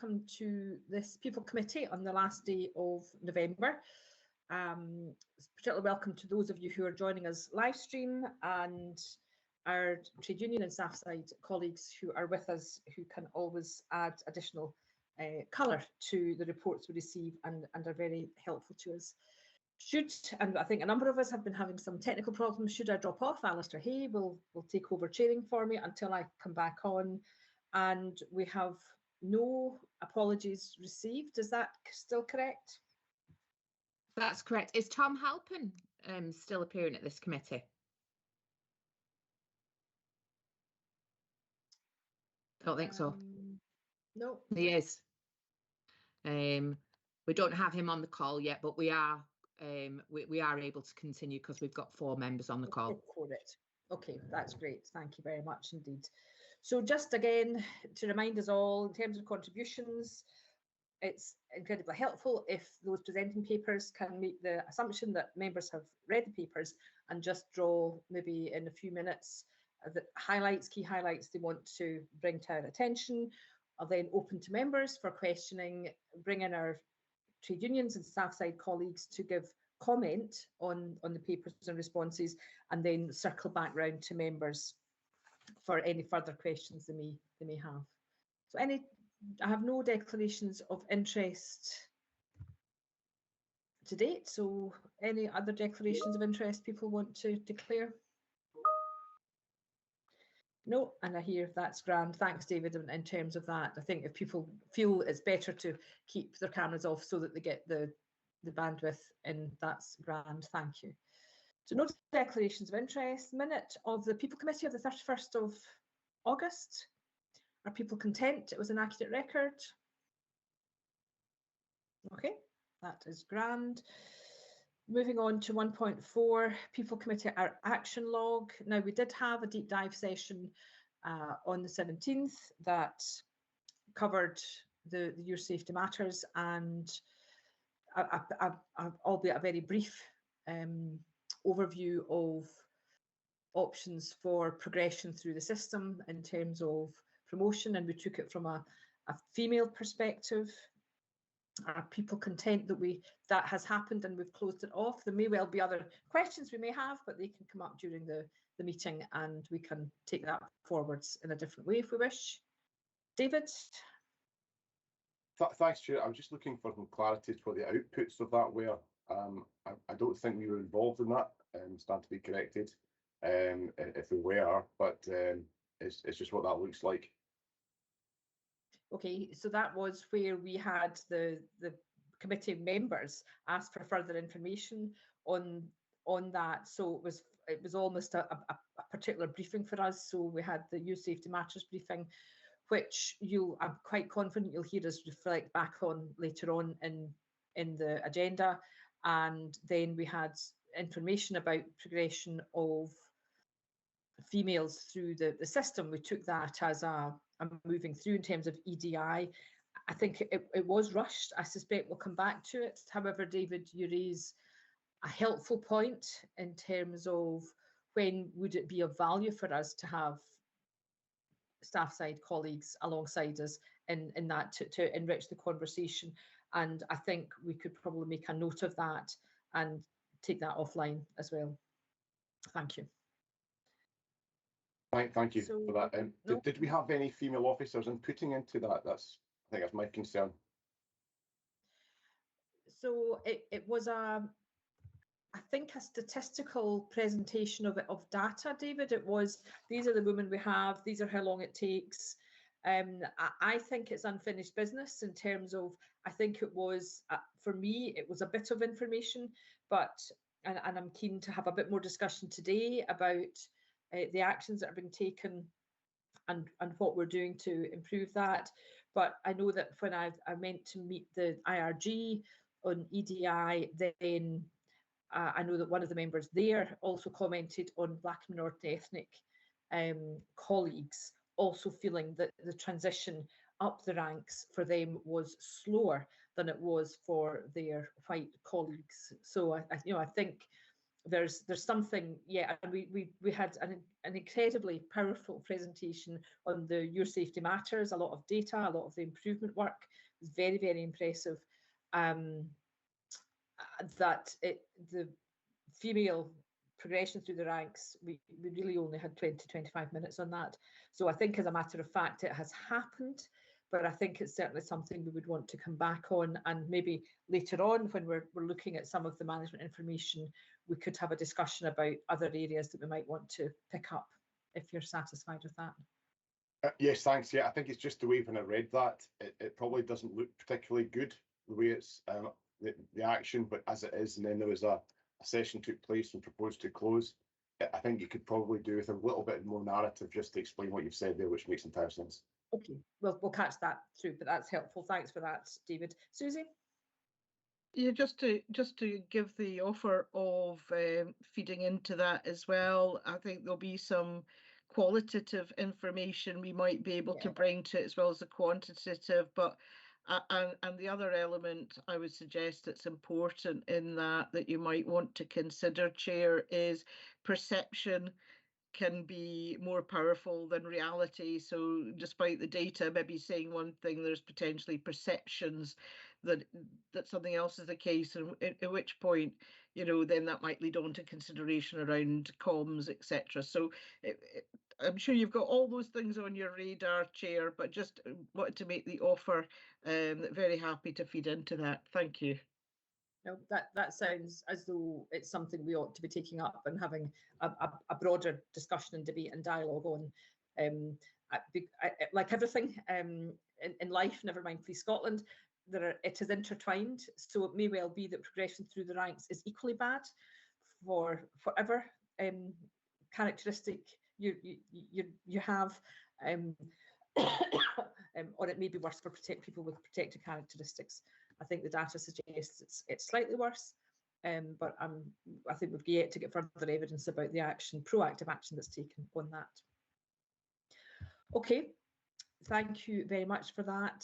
welcome to this People Committee on the last day of November. Particularly welcome to those of you who are joining us live stream and our trade union and staff side colleagues who are with us, who can always add additional colour to the reports we receive and are very helpful to us. And I think a number of us have been having some technical problems. Should I drop off, Alistair Hay will take over chairing for me until I come back on. And we have no apologies received. Is that still correct? That's correct. Is Tom Halpin still appearing at this committee? Don't think so. No. He is. We don't have him on the call yet, but we are able to continue because we've got 4 members on the call. Okay, that's great. Thank you very much indeed. So just again, to remind us all, in terms of contributions, it's incredibly helpful if those presenting papers can make the assumption that members have read the papers and just draw maybe in a few minutes the key highlights they want to bring to our attention. I'll then open to members for questioning, bring in our trade unions and staff side colleagues to give comment on the papers and responses, and then circle back round to members for any further questions they may have. So I have no declarations of interest to date, so any other declarations of interest people want to declare? No, and I hear that's grand. Thanks, David, in terms of that. I think if people feel it's better to keep their cameras off so that they get the bandwidth in, that's grand. Thank you. So no declarations of interest. Minute of the People Committee of the 31st of August. Are people content it was an accurate record? Okay, that is grand. Moving on to 1.4, People Committee, our action log. Now, we did have a deep dive session on the 17th that covered the Your Safety Matters, and albeit a very brief overview of options for progression through the system in terms of promotion, and we took it from a female perspective. Are people content that that has happened and we've closed it off? There may well be other questions we may have, but they can come up during the meeting and we can take that forwards in a different way if we wish. David? Thanks, Chair. I'm just looking for some clarity to what the outputs of that were. I don't think we were involved in that, stand to be corrected if we were, but it's just what that looks like. Okay, so that was where we had the committee members ask for further information on that. So it was almost a particular briefing for us. So we had the Youth Safety Matters briefing, which I'm quite confident you'll hear us reflect back on later on in the agenda. And then we had information about progression of females through the system. We took that as a moving through in terms of EDI. I think it was rushed. I suspect we'll come back to it. However, David, you raise a helpful point in terms of when would it be of value for us to have staff side colleagues alongside us in that to enrich the conversation. And I think we could probably make a note of that and take that offline as well. Thank you. Thank you for that. Did we have any female officers inputting into that? I think that's my concern. So it was I think a statistical presentation of data, David. It was, these are the women we have, these are how long it takes. I think it's unfinished business in terms of, I think it was, for me, it was a bit of information, but, and I'm keen to have a bit more discussion today about the actions that are being taken and what we're doing to improve that. But I know that when I meant to meet the IRG on EDI, then I know that one of the members there also commented on Black and minority ethnic colleagues also feeling that the transition up the ranks for them was slower than it was for their white colleagues. So I think there's something, yeah, and we had an incredibly powerful presentation on the Your Safety Matters, a lot of data, a lot of the improvement work. It was very, very impressive. That the female progression through the ranks, we really only had 20-25 minutes on that. So I think, as a matter of fact, it has happened, but I think it's certainly something we would want to come back on, and maybe later on when we're looking at some of the management information, we could have a discussion about other areas that we might want to pick up, if you're satisfied with that. Yes, thanks. Yeah, I think it's just the way when I read that, it probably doesn't look particularly good, the way it's the action, but as it is, and then there was a session took place and proposed to close. I think you could probably do with a little bit more narrative just to explain what you've said there, which makes entire sense. Okay, we'll catch that through, but that's helpful. Thanks for that, David. Susie? Yeah, just to give the offer of feeding into that as well, I think there'll be some qualitative information we might be able to bring to it as well as the quantitative, but and the other element I would suggest that's important in that you might want to consider, Chair, is perception can be more powerful than reality. So despite the data maybe saying one thing, there's potentially perceptions that something else is the case, and at which point, you know, then that might lead on to consideration around comms, etc. So I'm sure you've got all those things on your radar, Chair, but just wanted to make the offer. Very happy to feed into that. Thank you. No, that sounds as though it's something we ought to be taking up and having a broader discussion and debate and dialogue on. Like everything in life, never mind Police Scotland, it is intertwined. So it may well be that progression through the ranks is equally bad for whatever characteristic you have, or it may be worse for people with protected characteristics. I think the data suggests it's slightly worse, but I think we've yet to get further evidence about the proactive action that's taken on that. Okay, thank you very much for that.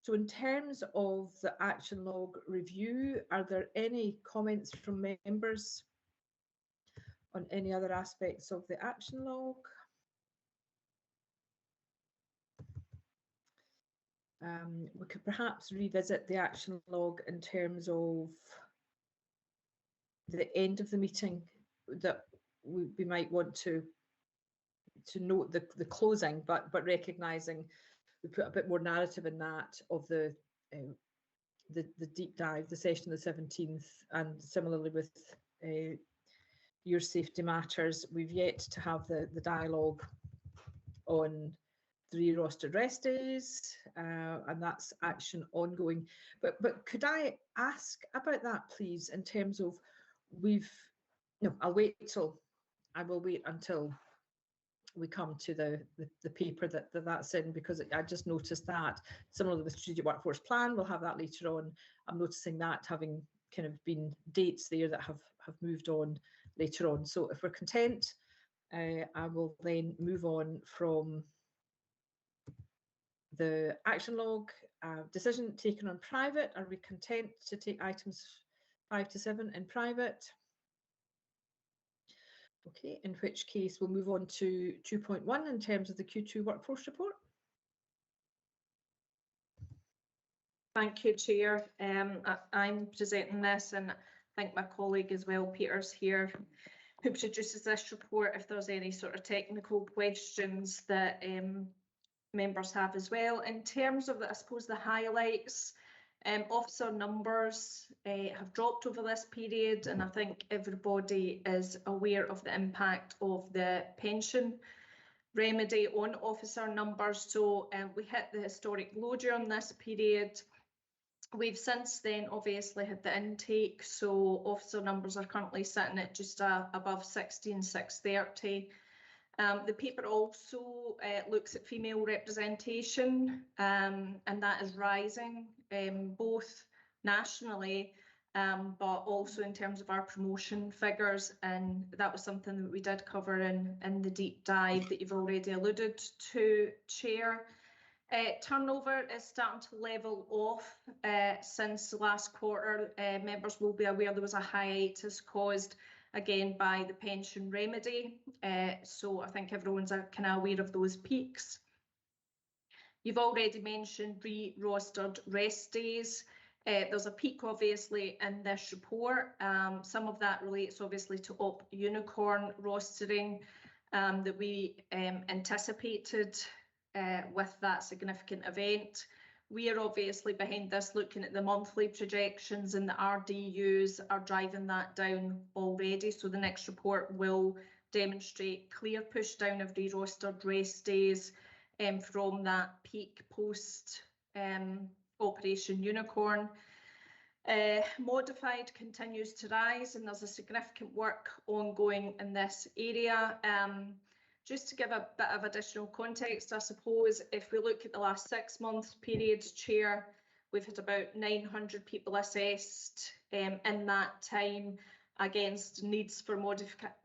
So in terms of the action log review, are there any comments from members on any other aspects of the action log? We could perhaps revisit the action log in terms of the end of the meeting, that we might want to note the closing, but recognising we put a bit more narrative in that of the deep dive, the session of the 17th, and similarly with Your Safety Matters. We've yet to have the dialogue on 3 rostered rest days, and that's action ongoing. But could I ask about that, please, in terms of I will wait until we come to the paper that's in, because I just noticed that similarly with Strategic Workforce Plan, we'll have that later on. I'm noticing that having kind of been dates there that have moved on later on. So if we're content, I will then move on from the action log. Decision taken on private. Are we content to take items 5 to 7 in private? Okay, in which case we'll move on to 2.1 in terms of the Q2 workforce report. Thank you, Chair. I'm presenting this, and I think my colleague as well, Peter's here, who produces this report, if there's any sort of technical questions that members have as well. In terms of, I suppose, the highlights, officer numbers have dropped over this period, and I think everybody is aware of the impact of the pension remedy on officer numbers. So we hit the historic low during this period. We've since then obviously had the intake, so officer numbers are currently sitting at just above 16,630. The paper also looks at female representation, and that is rising, both nationally, but also in terms of our promotion figures, and that was something that we did cover in the deep dive that you've already alluded to, Chair. Turnover is starting to level off since the last quarter. Members will be aware there was a hiatus caused again by the pension remedy. So I think everyone's kind of aware of those peaks. You've already mentioned re-rostered rest days. There's a peak obviously in this report. Some of that relates obviously to Op Unicorn rostering that we anticipated with that significant event. We are obviously behind this looking at the monthly projections, and the RDUs are driving that down already. So the next report will demonstrate clear push down of re-rostered rest days from that peak post Operation Unicorn. Modified continues to rise, and there's a significant work ongoing in this area. Just to give a bit of additional context, I suppose, if we look at the last 6 months period, Chair, we've had about 900 people assessed in that time against needs for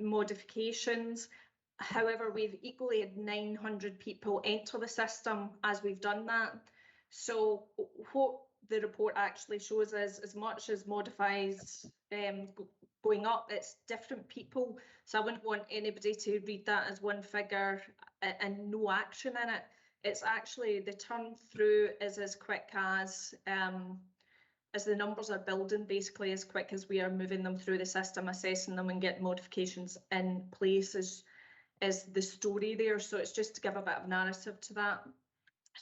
modifications. However, we've equally had 900 people enter the system as we've done that. So what the report actually shows is, as much as modifies going up, it's different people. So I wouldn't want anybody to read that as one figure and no action in it. It's actually the turn through is as quick as the numbers are building, basically as quick as we are moving them through the system, assessing them and getting modifications in place is the story there. So it's just to give a bit of narrative to that.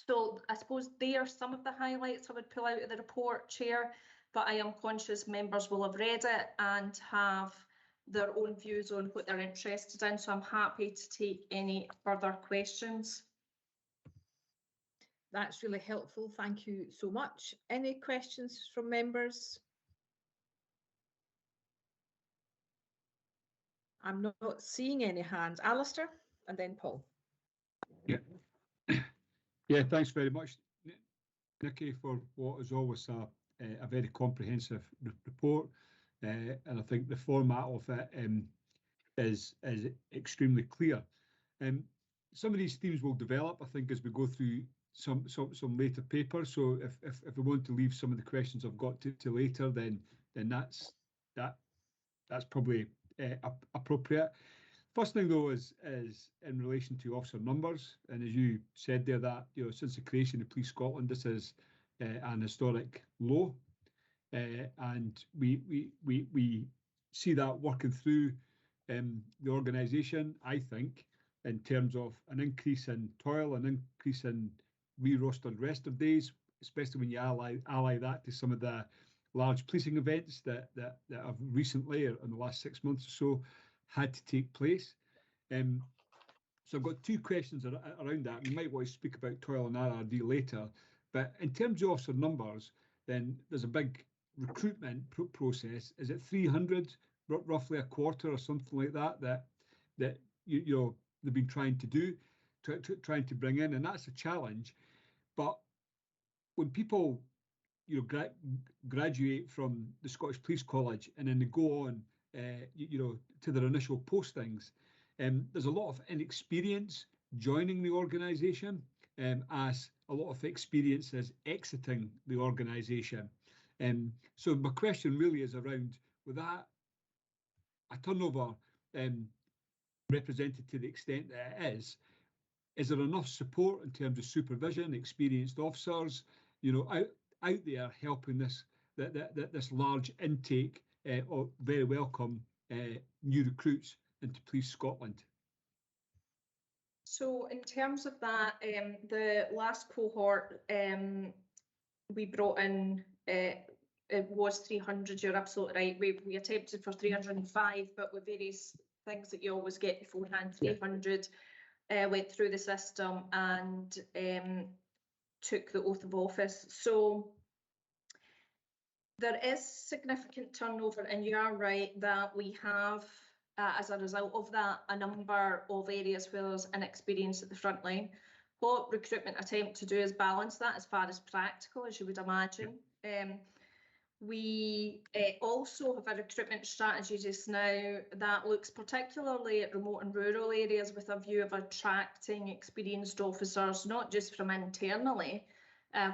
So I suppose they are some of the highlights I would pull out of the report, Chair, but I am conscious members will have read it and have their own views on what they're interested in. So I'm happy to take any further questions. That's really helpful. Thank you so much. Any questions from members? I'm not seeing any hands. Alistair and then Paul. Yeah. Yeah, thanks very much, Nikki, for what is always a very comprehensive report. And I think the format of it is extremely clear. Some of these themes will develop, I think, as we go through some later papers. So if we want to leave some of the questions I've got to later, then that's probably appropriate. First thing though is in relation to officer numbers, and as you said there, that since the creation of Police Scotland, this is an historic low, and we see that working through the organisation. I think in terms of an increase in toil, an increase in re-rostered rested days, especially when you ally that to some of the large policing events that have recently, or in the last 6 months or so, had to take place. So I've got two questions around that. We might want to speak about toil and RRD later, but in terms of officer numbers, then there's a big recruitment process. Is it 300, roughly a quarter or something like that they've been trying to do, trying to bring in, and that's a challenge. But when people graduate from the Scottish Police College and then they go on to their initial postings, there's a lot of inexperience joining the organisation, as a lot of experience is exiting the organisation. So my question really is around, with that a turnover represented to the extent that it is there enough support in terms of supervision, experienced officers, out there helping this large intake of very welcome new recruits into Police Scotland? So in terms of that, the last cohort we brought in, it was 300, you're absolutely right. We attempted for 305, but with various things that you always get beforehand, 300 went through the system and took the oath of office. So there is significant turnover, and you are right that we have, as a result of that, a number of areas where there's inexperience at the front line. What recruitment attempt to do is balance that as far as practical, as you would imagine. We also have a recruitment strategy just now that looks particularly at remote and rural areas with a view of attracting experienced officers, not just from internally,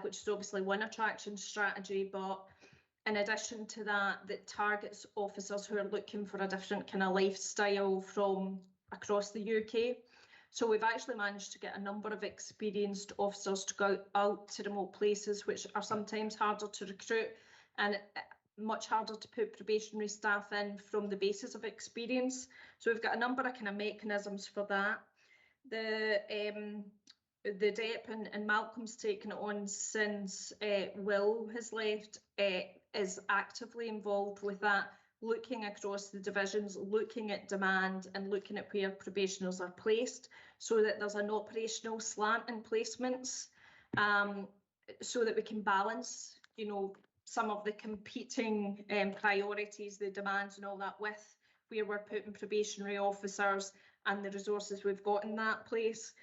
which is obviously one attraction strategy, but in addition to that, that targets officers who are looking for a different kind of lifestyle from across the UK. So we've actually managed to get a number of experienced officers to go out to remote places, which are sometimes harder to recruit and much harder to put probationary staff in from the basis of experience. So we've got a number of kind of mechanisms for that. The DEP and Malcolm's taken it on since Will has left, is actively involved with that, looking across the divisions, looking at demand and looking at where probationers are placed so that there's an operational slant in placements, so that we can balance, you know, some of the competing priorities, the demands and all that with where we're putting probationary officers and the resources we've got in that place.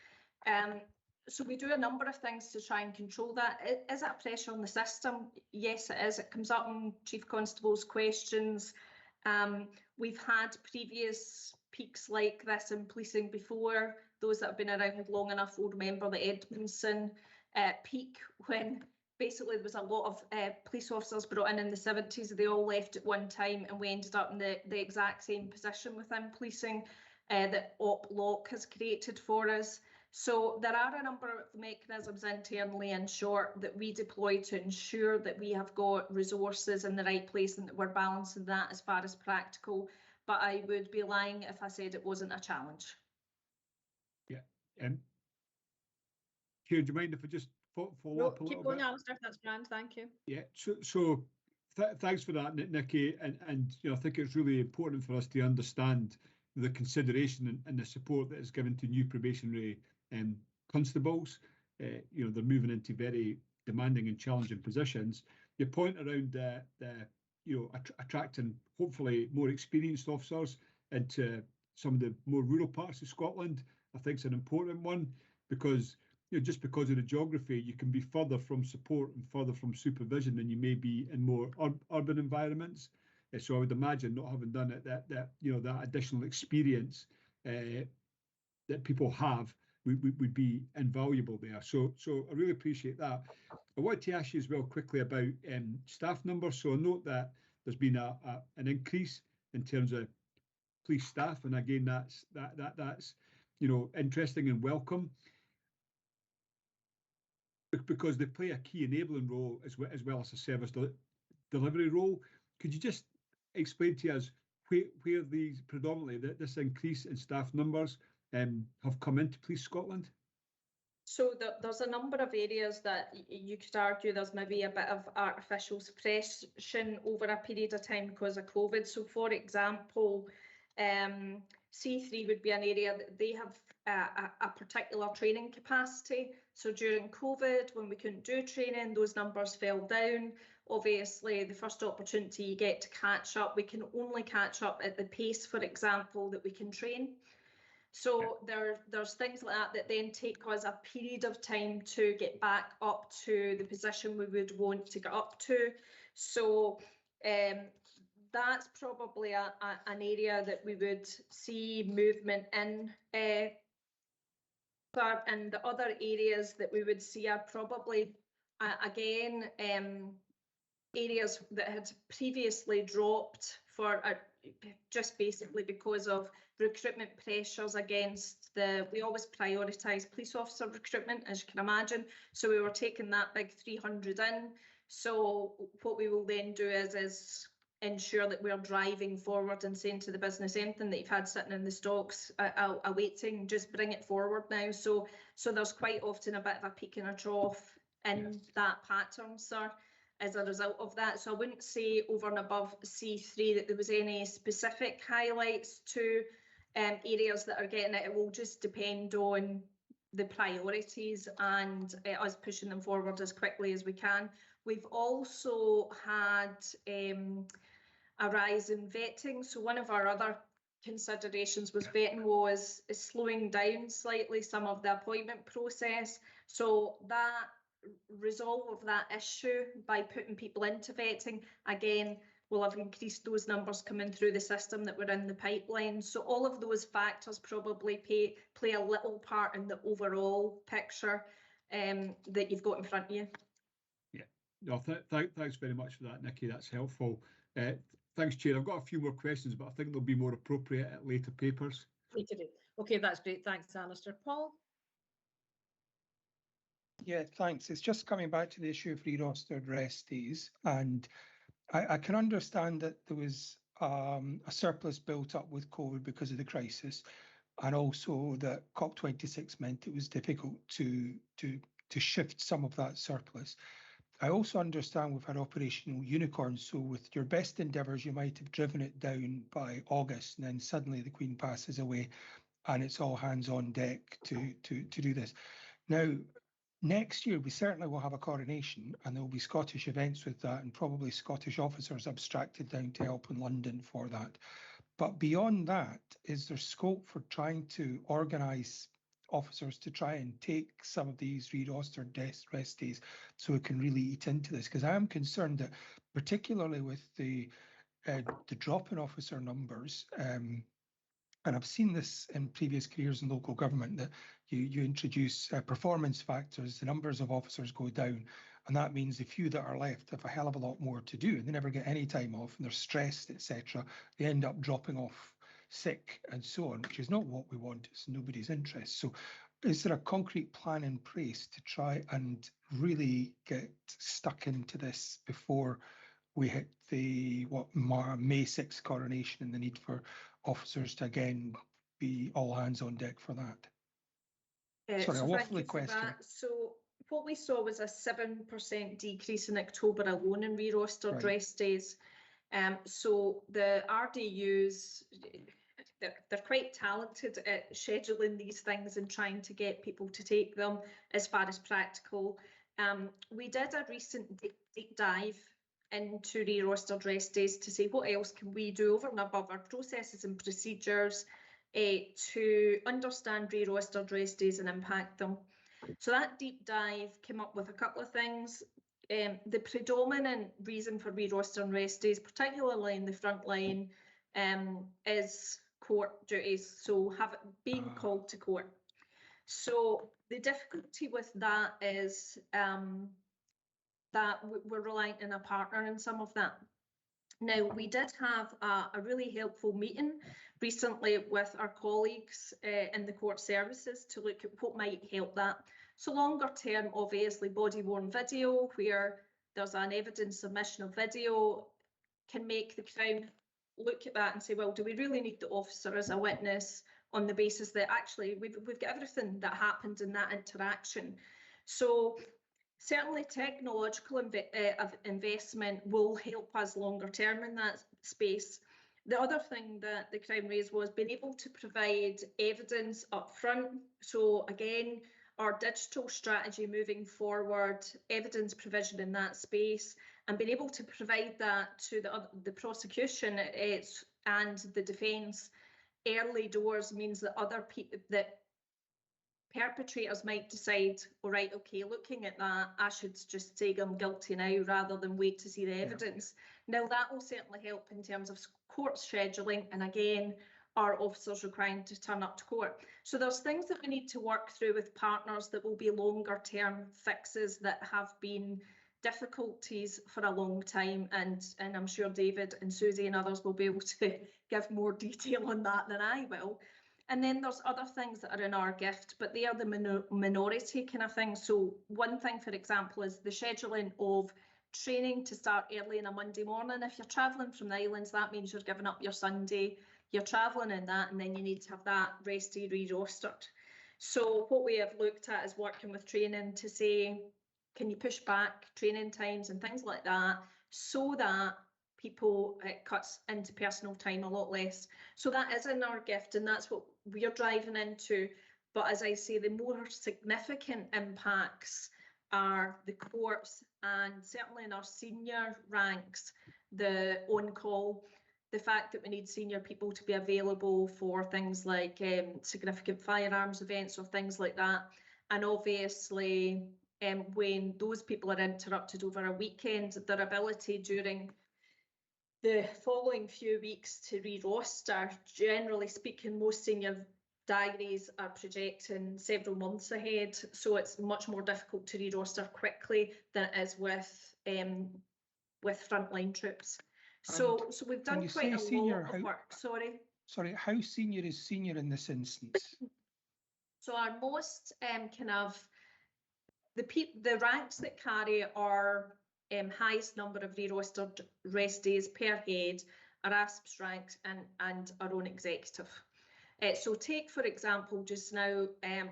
So we do a number of things to try and control that. Is that pressure on the system? Yes, it is. It comes up in Chief Constable's questions. We've had previous peaks like this in policing before. Those that have been around long enough will remember the Edmondson peak, when basically there was a lot of police officers brought in the 70s. They all left at one time and we ended up in the exact same position within policing that Op Lock has created for us. So there are a number of mechanisms internally and short that we deploy to ensure that we have got resources in the right place and that we're balancing that as far as practical. But I would be lying if I said it wasn't a challenge. Yeah. Kieran, do you mind if I just follow up a little bit? Keep going, Alistair, that's grand, thank you. Yeah, so thanks for that, Nikki, and you know, I think it's really important for us to understand the consideration and the support that is given to new probationary constables. You know, they're moving into very demanding and challenging positions. Your point around the you know, attracting hopefully more experienced officers into some of the more rural parts of Scotland, I think is an important one, because you know, just because of the geography, you can be further from support and further from supervision than you may be in more urban environments. So I would imagine not having done it, that you know, that additional experience that people have would be invaluable there. So I really appreciate that. I wanted to ask you as well quickly about staff numbers. So I note that there's been an increase in terms of police staff, and again, that's you know, interesting and welcome, because they play a key enabling role as well as a service delivery role. Could you just explain to us where these predominantly this increase in staff numbers have come into Police Scotland? So there's a number of areas that you could argue there's maybe a bit of artificial suppression over a period of time because of COVID. So for example, C3 would be an area that they have a particular training capacity. So during COVID, when we couldn't do training, those numbers fell down. Obviously, the first opportunity you get to catch up, we can only catch up at the pace, for example, that we can train. So there's things like that then take us a period of time to get back up to the position we would want to get up to. So that's probably an area that we would see movement in. But and the other areas that we would see are probably, again, areas that had previously dropped for just basically because of recruitment pressures against we always prioritise police officer recruitment, as you can imagine. So we were taking that big 300 in. So what we will then do is ensure that we're driving forward and saying to the business, anything that you've had sitting in the stocks awaiting, just bring it forward now. So there's quite often a bit of a peak and a trough in that pattern, sir, as a result of that. So I wouldn't say over and above C3 that there was any specific highlights to areas that are getting it. It will just depend on the priorities and us pushing them forward as quickly as we can. We've also had a rise in vetting. So one of our other considerations was vetting was slowing down slightly some of the appointment process. So that resolve of that issue by putting people into vetting, again, we'll have increased those numbers coming through the system that were in the pipeline. So all of those factors probably play a little part in the overall picture that you've got in front of you. Yeah, no, thanks very much for that, Nikki. That's helpful. Thanks, Chair. I've got a few more questions, but I think they'll be more appropriate at later papers. Okay, that's great. Thanks, Alistair. Paul? Yeah, thanks. It's just coming back to the issue of re-rostered rest days, and I can understand that there was a surplus built up with COVID because of the crisis, and also that COP26 meant it was difficult to shift some of that surplus. I also understand we've had operational unicorns, so with your best endeavours, you might have driven it down by August, and then suddenly the Queen passes away, and it's all hands on deck to do this. Now, next year, we certainly will have a coronation, and there will be Scottish events with that, and probably Scottish officers abstracted down to help in London for that. But beyond that, is there scope for trying to organise officers to try and take some of these re-rostered rest days so we can really eat into this? Because I am concerned that, particularly with the drop in officer numbers, and I've seen this in previous careers in local government, that you introduce performance factors, the numbers of officers go down, and that means the few that are left have a hell of a lot more to do, and they never get any time off, and they're stressed, etc. They end up dropping off sick and so on, which is not what we want. It's nobody's interest. So is there a concrete plan in place to try and really get stuck into this before we hit the May 6th coronation and the need for officers to again be all hands on deck for that? Sorry, so a waffly question. So what we saw was a 7% decrease in October alone in re-rostered rest days. So the RDUs, they're quite talented at scheduling these things and trying to get people to take them as far as practical. We did a recent deep dive into re-rostered rest days to say what else can we do over and above our processes and procedures to understand re-rostered rest days and impact them. So that deep dive came up with a couple of things. The predominant reason for re-rostering rest days, particularly in the front line, is court duties, so being called to court. So the difficulty with that is that we're reliant on a partner in some of that. Now, we did have a really helpful meeting recently with our colleagues in the court services to look at what might help that. So longer term, obviously, body-worn video, where there's an evidence submission of video, can make the Crown look at that and say, well, do we really need the officer as a witness on the basis that actually we've got everything that happened in that interaction? So certainly technological investment will help us longer term in that space. The other thing that the Crown raised was being able to provide evidence up front. So again, our digital strategy moving forward, evidence provision in that space, and being able to provide that to the prosecution and the defence early doors means that other people, that perpetrators might decide, all right, okay, looking at that, I should just say I'm guilty now rather than wait to see the evidence. Now, that will certainly help in terms of court scheduling, and again, our officers requiring to turn up to court. So there's things that we need to work through with partners that will be longer term fixes that have been difficulties for a long time, and I'm sure David and Susie and others will be able to give more detail on that than I will. And then there's other things that are in our gift, but they are the minority kind of thing. So one thing, for example, is the scheduling of training to start early on a Monday morning. If you're travelling from the islands, that means you're giving up your Sunday, you're travelling in that, and then you need to have that rest day re-rostered. So what we have looked at is working with training to say, can you push back training times and things like that so that people, it cuts into personal time a lot less. So that is in our gift, and that's what we're driving into. But as I say, the more significant impacts are the courts, and certainly in our senior ranks, the on-call, the fact that we need senior people to be available for things like significant firearms events or things like that. And obviously, when those people are interrupted over a weekend, their ability during the following few weeks to re-roster, generally speaking, most senior diaries are projecting several months ahead, so it's much more difficult to re-roster quickly than it is with frontline troops. So we've done quite a lot of work. Sorry, how senior is senior in this instance? So our most kind of the ranks that carry our highest number of re-rostered rest days per head are ASP's ranks and our own executive. So take, for example, just now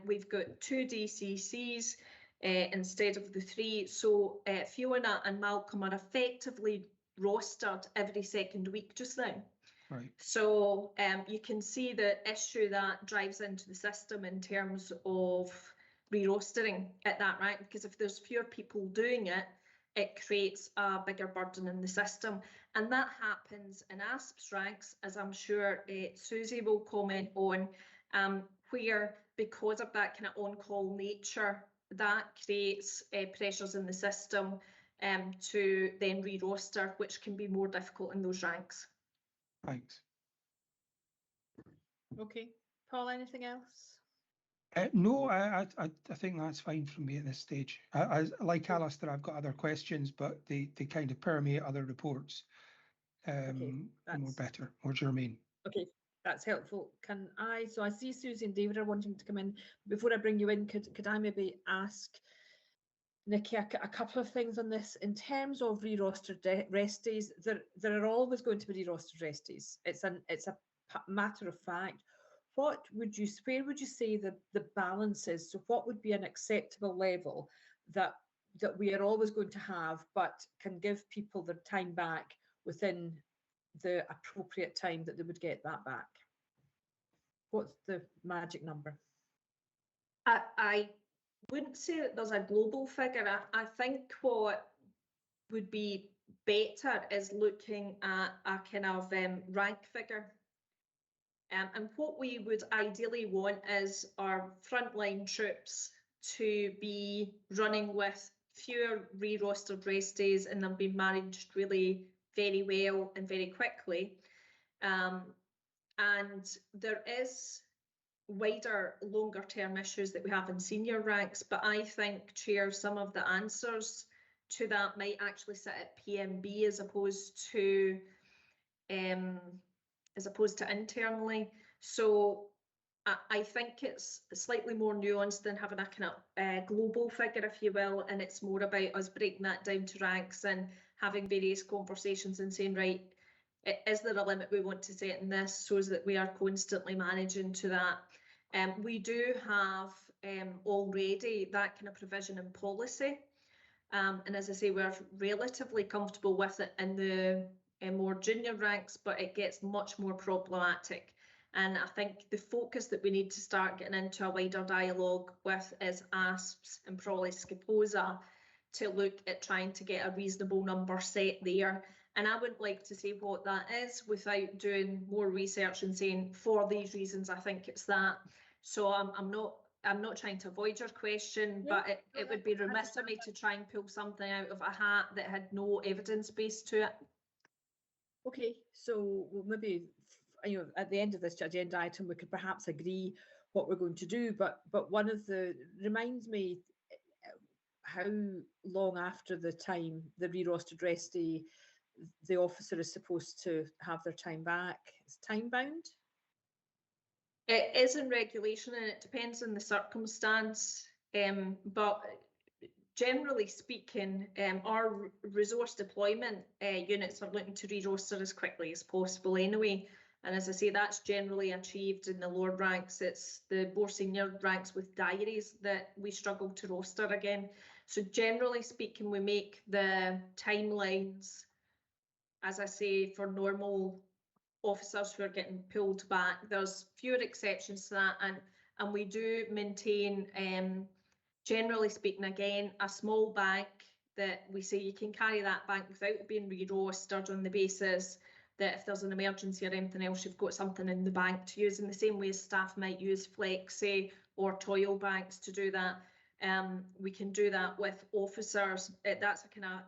we've got 2 DCCs instead of the 3. So Fiona and Malcolm are effectively rostered every second week just now. Right. So you can see the issue that drives into the system in terms of re-rostering at that rank, because if there's fewer people doing it, it creates a bigger burden in the system. And that happens in ASP's ranks, as I'm sure Susie will comment on, where because of that kind of on-call nature, that creates pressures in the system to then re-roster, which can be more difficult in those ranks. Thanks. Okay, Paul, anything else? No, I think that's fine from me at this stage. Like Alistair, I've got other questions, but they kind of permeate other reports. More better, more germane. Okay, that's helpful. So I see Susie and David are wanting to come in. Before I bring you in, could I maybe ask Nikki a couple of things on this? In terms of re-rostered rest days, there are always going to be re-rostered rest days. It's a matter of fact. Where would you say the balance is? So what would be an acceptable level that we are always going to have, but can give people their time back within the appropriate time that they would get that back? What's the magic number? I wouldn't say that there's a global figure. I think what would be better is looking at a kind of rank figure. And what we would ideally want is our frontline troops to be running with fewer re-rostered rest days and them being managed really very well and very quickly. And there is wider, longer term issues that we have in senior ranks, but I think, Chair, some of the answers to that might actually sit at PMB as opposed to internally. So I think it's slightly more nuanced than having a kind of global figure, if you will, and it's more about us breaking that down to ranks and having various conversations and saying, right, is there a limit we want to set in this so that we are constantly managing to that? We do have already that kind of provision in policy. And as I say, we're relatively comfortable with it in the more junior ranks, but it gets much more problematic. And I think the focus that we need to start getting into a wider dialogue with is ASPs and probably SCPOSA to look at trying to get a reasonable number set there. And I wouldn't like to say what that is without doing more research and saying, for these reasons, I think it's that. So I'm not trying to avoid your question, but it would be remiss of me to try and pull something out of a hat that had no evidence base to it. Okay, so we'll maybe, at the end of this agenda item, we could perhaps agree what we're going to do, but one of reminds me how long after the time, the re-rostered rest day, the officer is supposed to have their time back. It's time bound? It is in regulation and it depends on the circumstance, but generally speaking, our resource deployment units are looking to re-roster as quickly as possible anyway. And as I say, that's generally achieved in the lower ranks. It's the more senior ranks with diaries that we struggle to roster again. So generally speaking, we make the timelines, as I say, for normal officers who are getting pulled back. There's fewer exceptions to that, and we do maintain, generally speaking, again, a small bank that we say you can carry that bank without being re-rostered on the basis that if there's an emergency or anything else, you've got something in the bank to use in the same way as staff might use flexi or toil banks to do that. We can do that with officers. That's a kind of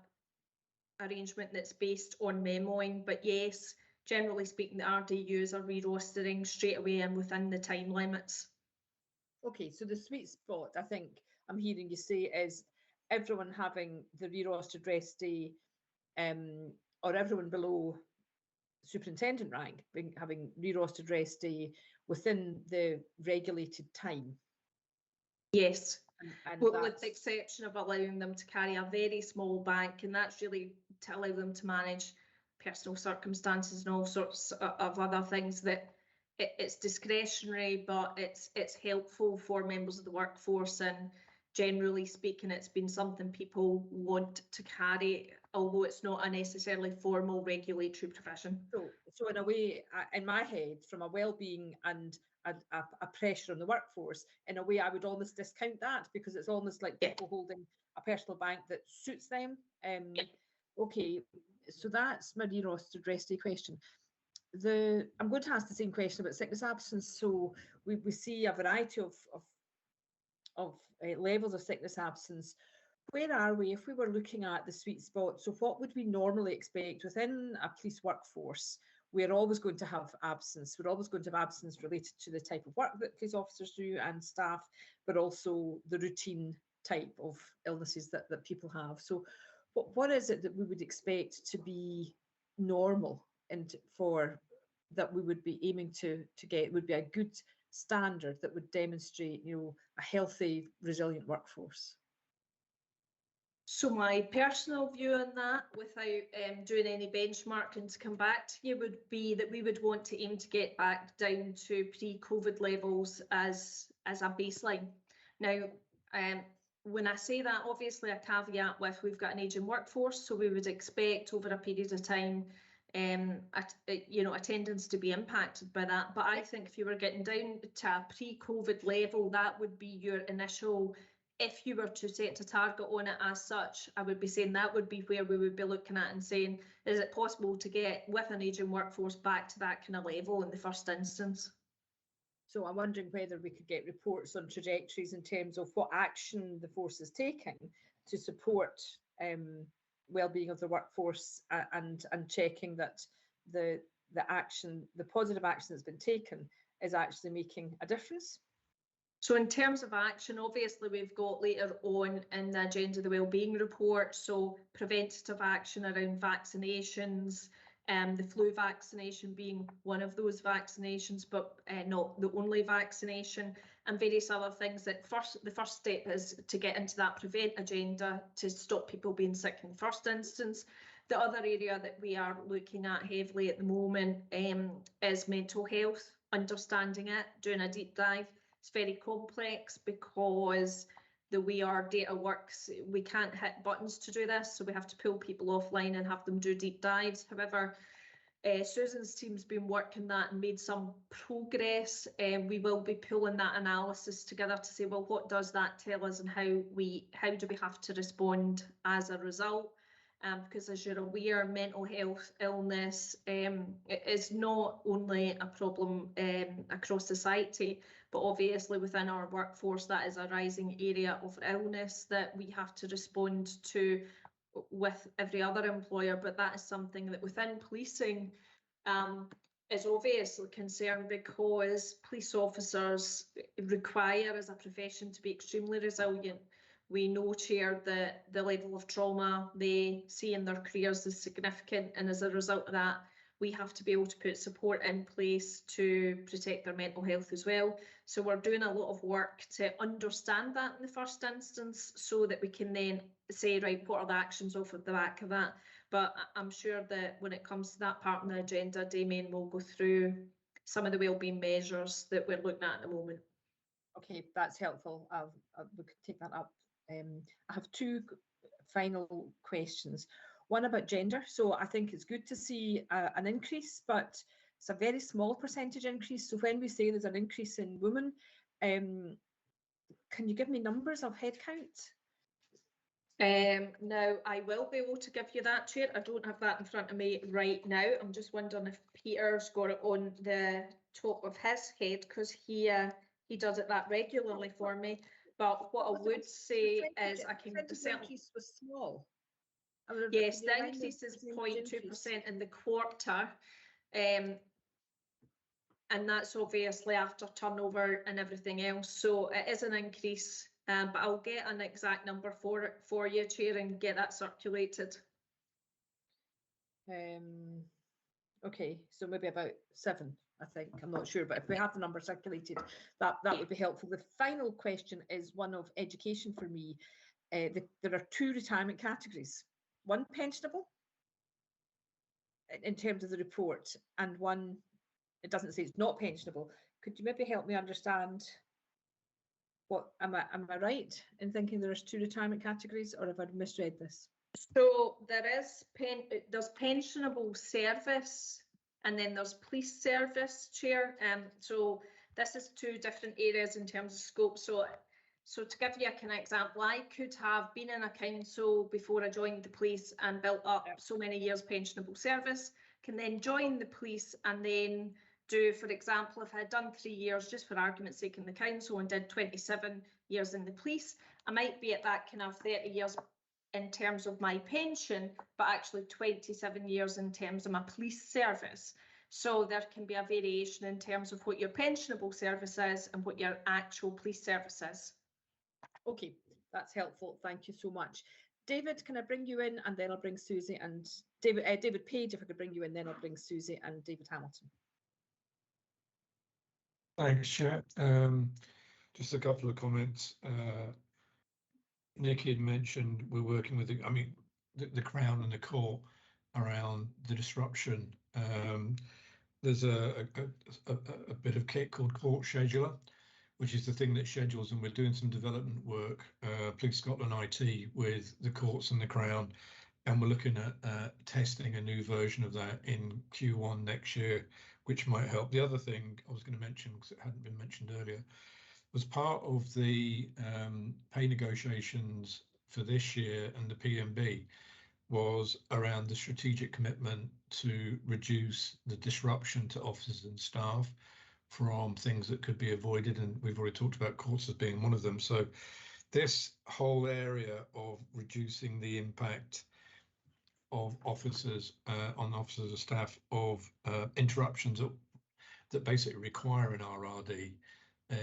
arrangement that's based on memoing, but yes, generally speaking, the RDUs are re-rostering straight away and within the time limits. Okay, so the sweet spot, I think I'm hearing you say, is everyone having the re-rostered rest day, or everyone below superintendent rank having re-rostered rest day within the regulated time. Yes, and well, with the exception of allowing them to carry a very small bank, and that's really to allow them to manage personal circumstances and all sorts of other things that it's discretionary, but it's helpful for members of the workforce, and generally speaking, it's been something people want to carry, although it's not a necessarily formal regulatory provision. So in a way, in my head, from a well-being and a pressure on the workforce, in a way, I would almost discount that, because it's almost like people holding a personal bank that suits them. Okay, so that's my re-rostered rest day question. I'm going to ask the same question about sickness absence. So we see a variety of levels of sickness absence. Where are we if we were looking at the sweet spot? So what would we normally expect within a police workforce? We're always going to have absence. We're always going to have absence related to the type of work that police officers do and staff, but also the routine type of illnesses that people have. So what is it that we would expect to be normal and for that we would be aiming to get would be a good standard that would demonstrate, a healthy, resilient workforce? So my personal view on that, without doing any benchmarking to come back to you, would be that we would want to aim to get back down to pre-COVID levels as a baseline. Now, when I say that, obviously a caveat with we've got an ageing workforce, so we would expect over a period of time, attendance to be impacted by that. But I think if you were getting down to a pre-COVID level, that would be your initial. If you were to set a target on it as such, I would be saying that would be where we would be looking at and saying, is it possible to get with an ageing workforce back to that kind of level in the first instance? So I'm wondering whether we could get reports on trajectories in terms of what action the force is taking to support well-being of the workforce, and checking that the positive action that's been taken is actually making a difference. So in terms of action, obviously we've got later on in the agenda the wellbeing report, so preventative action around vaccinations, the flu vaccination being one of those vaccinations, but not the only vaccination, and various other things. That the first step is to get into that prevent agenda to stop people being sick in the first instance. The other area that we are looking at heavily at the moment is mental health, understanding it, doing a deep dive. It's very complex because the way our data works, we can't hit buttons to do this, so we have to pull people offline and have them do deep dives. However, Susan's team's been working that and made some progress. We will be pulling that analysis together to say, well, what does that tell us, and how do we have to respond as a result? Because as you're aware, mental health illness is not only a problem across society, but obviously within our workforce, that is a rising area of illness that we have to respond to with every other employer. But that is something that within policing is obviously concerned, because police officers require as a profession to be extremely resilient. We know, Chair, that the level of trauma they see in their careers is significant, and as a result of that, we have to be able to put support in place to protect their mental health as well. So we're doing a lot of work to understand that in the first instance, so that we can then say, right, what are the actions off of the back of that? But I'm sure that when it comes to that part of the agenda, Damien will go through some of the wellbeing measures that we're looking at the moment. Okay, that's helpful. We could take that up. I have two final questions. One about gender. So I think it's good to see an increase, but it's a very small percentage increase. So when we say there's an increase in women, can you give me numbers of headcount? Now, I will be able to give you that, Chair. I don't have that in front of me right now. I'm just wondering if Peter's got it on the top of his head, because he does it that regularly for me. But what I would say is I can The certainly. increase was small. Yes, the increase is 0.2% in the quarter. And that's obviously after turnover and everything else. So it is an increase, but I'll get an exact number for you, Chair, and get that circulated. Okay, so maybe about 7, I think. I'm not sure, but if we have the number circulated, that would be helpful. The final question is one of education for me. There are 2 retirement categories. One pensionable in terms of the report, and one, it doesn't say it's not pensionable. Could you maybe help me understand what, am I right in thinking there's 2 retirement categories, or have I misread this? So there's pensionable service, and then there's police service, Chair. So this is 2 different areas in terms of scope. So to give you an example, I could have been in a council before I joined the police and built up so many years pensionable service, can then join the police and then do, for example, if I had done 3 years, just for argument's sake, in the council and did 27 years in the police, I might be at that kind of 30 years in terms of my pension, but actually 27 years in terms of my police service. So there can be a variation in terms of what your pensionable service is and what your actual police service is. Okay, that's helpful. Thank you so much. David, can I bring you in, and then I'll bring Susie and David Page, if I could bring you in, then I'll bring Susie and David Hamilton. Thanks, Chair. Just a couple of comments. Nikki had mentioned we're working with the Crown and the Court around the disruption. There's a bit of kit called Court Scheduler, which is the thing that schedules, and we're doing some development work, Police Scotland IT, with the courts and the Crown, and we're looking at testing a new version of that in Q1 next year, which might help. The other thing I was going to mention, because it hadn't been mentioned earlier, was part of the pay negotiations for this year and the PMB was around the strategic commitment to reduce the disruption to officers and staff from things that could be avoided, and we've already talked about courts as being one of them. So this whole area of reducing the impact of officers on officers and staff of interruptions that basically require an RRD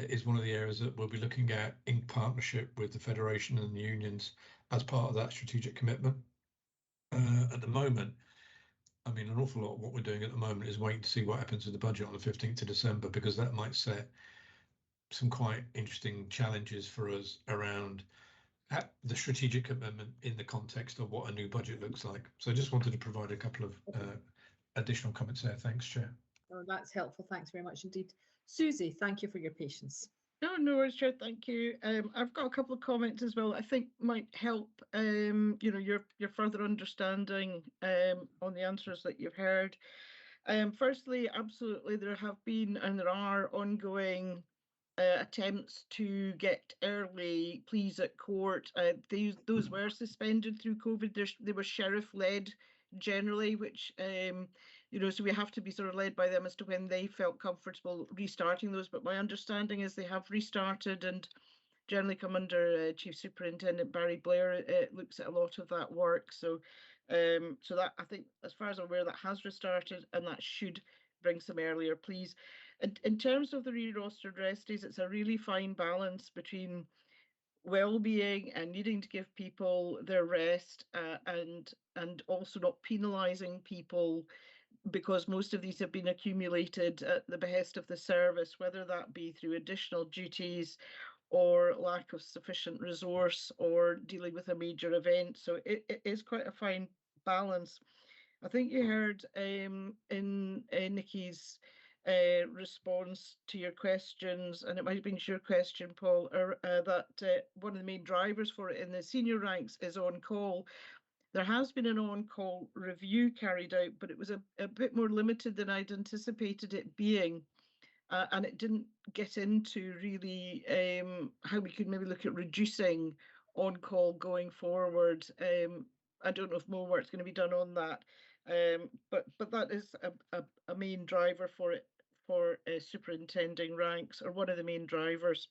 is one of the areas that we'll be looking at in partnership with the Federation and the unions as part of that strategic commitment. At the moment, I mean, an awful lot of what we're doing at the moment is waiting to see what happens with the budget on the 15th of December, because that might set some quite interesting challenges for us around the strategic commitment in the context of what a new budget looks like. So I just wanted to provide a couple of additional comments there. Thanks, Chair. Oh, that's helpful. Thanks very much indeed. Susie, thank you for your patience. No worries, Chair. Thank you. I've got a couple of comments as well. I think might help, your further understanding on the answers that you've heard. Firstly, absolutely, there have been and there are ongoing attempts to get early pleas at court. Those were suspended through COVID. They were sheriff-led generally, which so we have to be sort of led by them as to when they felt comfortable restarting those. But my understanding is they have restarted and generally come under Chief Superintendent Barry Blair. Looks at a lot of that work. So that, I think, as far as I'm aware, that has restarted, and that should bring some earlier pleas. And in terms of the re-rostered rest days, it's a really fine balance between well-being and needing to give people their rest and also not penalising people, because most of these have been accumulated at the behest of the service, whether that be through additional duties or lack of sufficient resource or dealing with a major event. So it is quite a fine balance. I think you heard in Nikki's response to your questions, and it might have been your question, Paul, that one of the main drivers for it in the senior ranks is on call. There has been an on-call review carried out, but it was a bit more limited than I'd anticipated it being. And it didn't get into really how we could maybe look at reducing on-call going forward. I don't know if more work's going to be done on that, but that is a main driver for it, for superintending ranks, or one of the main drivers.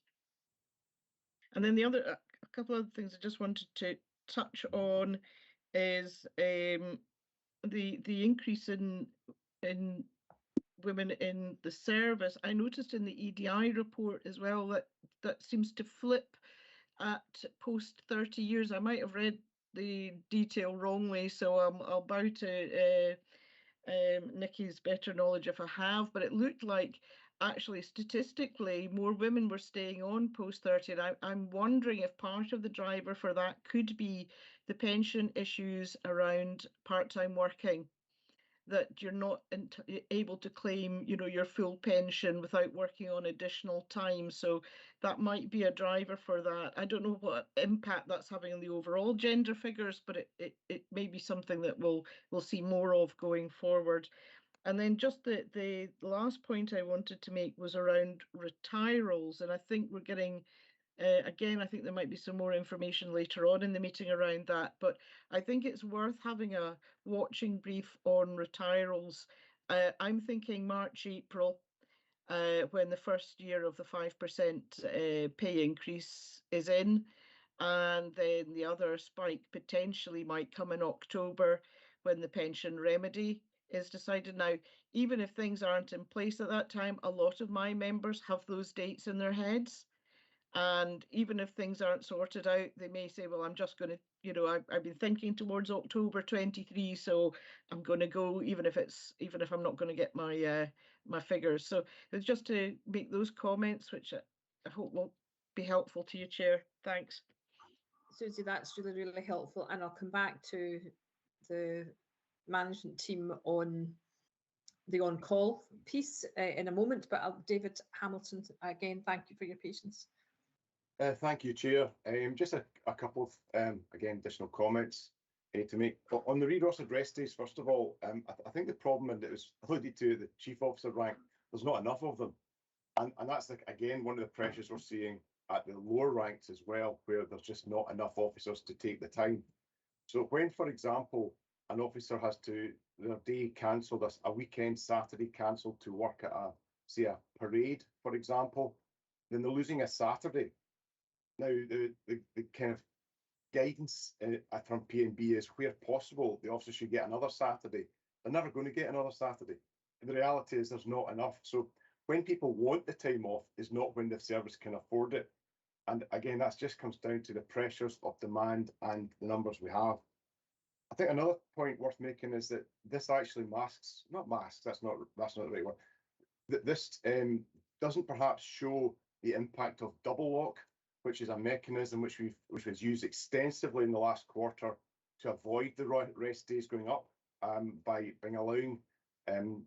And then a couple of things I just wanted to touch on is the increase in women in the service. I noticed in the EDI report as well that seems to flip at post 30 years. I might have read the detail wrongly, so I'll bow to Nikki's better knowledge if I have, but it looked like actually statistically more women were staying on post 30, and I'm wondering if part of the driver for that could be the pension issues around part-time working, that you're not able to claim, you know, your full pension without working on additional time. So that might be a driver for that. I don't know what impact that's having on the overall gender figures, but it may be something that we'll see more of going forward. And then just the last point I wanted to make was around retirals, and I think we're getting again, I think there might be some more information later on in the meeting around that, but I think it's worth having a watching brief on retirals. I'm thinking March, April, when the first year of the 5% pay increase is in, and then the other spike potentially might come in October when the pension remedy is decided. Now, even if things aren't in place at that time, a lot of my members have those dates in their heads. And even if things aren't sorted out, they may say, well, I'm just going to, you know, I've been thinking towards October 23, so I'm going to go, even if I'm not going to get my my figures. So it's just to make those comments, which I hope will be helpful to you, Chair. Thanks. Susie, that's really, really helpful. And I'll come back to the management team on the on-call piece in a moment, but David Hamilton, again, thank you for your patience. Thank you, Chair. Just a couple of, again, additional comments to make. On the re-rostered rest days, first of all, I think the problem, and it was alluded to the chief officer rank, there's not enough of them. And that's, again, one of the pressures we're seeing at the lower ranks as well, where there's just not enough officers to take the time. So when, for example, an officer has their day cancelled, a weekend Saturday cancelled to work at say a parade, for example, then they're losing a Saturday. Now, the kind of guidance from P&B is where possible, the officer should get another Saturday. They're never going to get another Saturday. And the reality is there's not enough. So when people want the time off is not when the service can afford it. And again, that just comes down to the pressures of demand and the numbers we have. I think another point worth making is that this actually masks, that's not the right word. This doesn't perhaps show the impact of double lock, which is a mechanism which was used extensively in the last quarter to avoid the rest days going up by allowing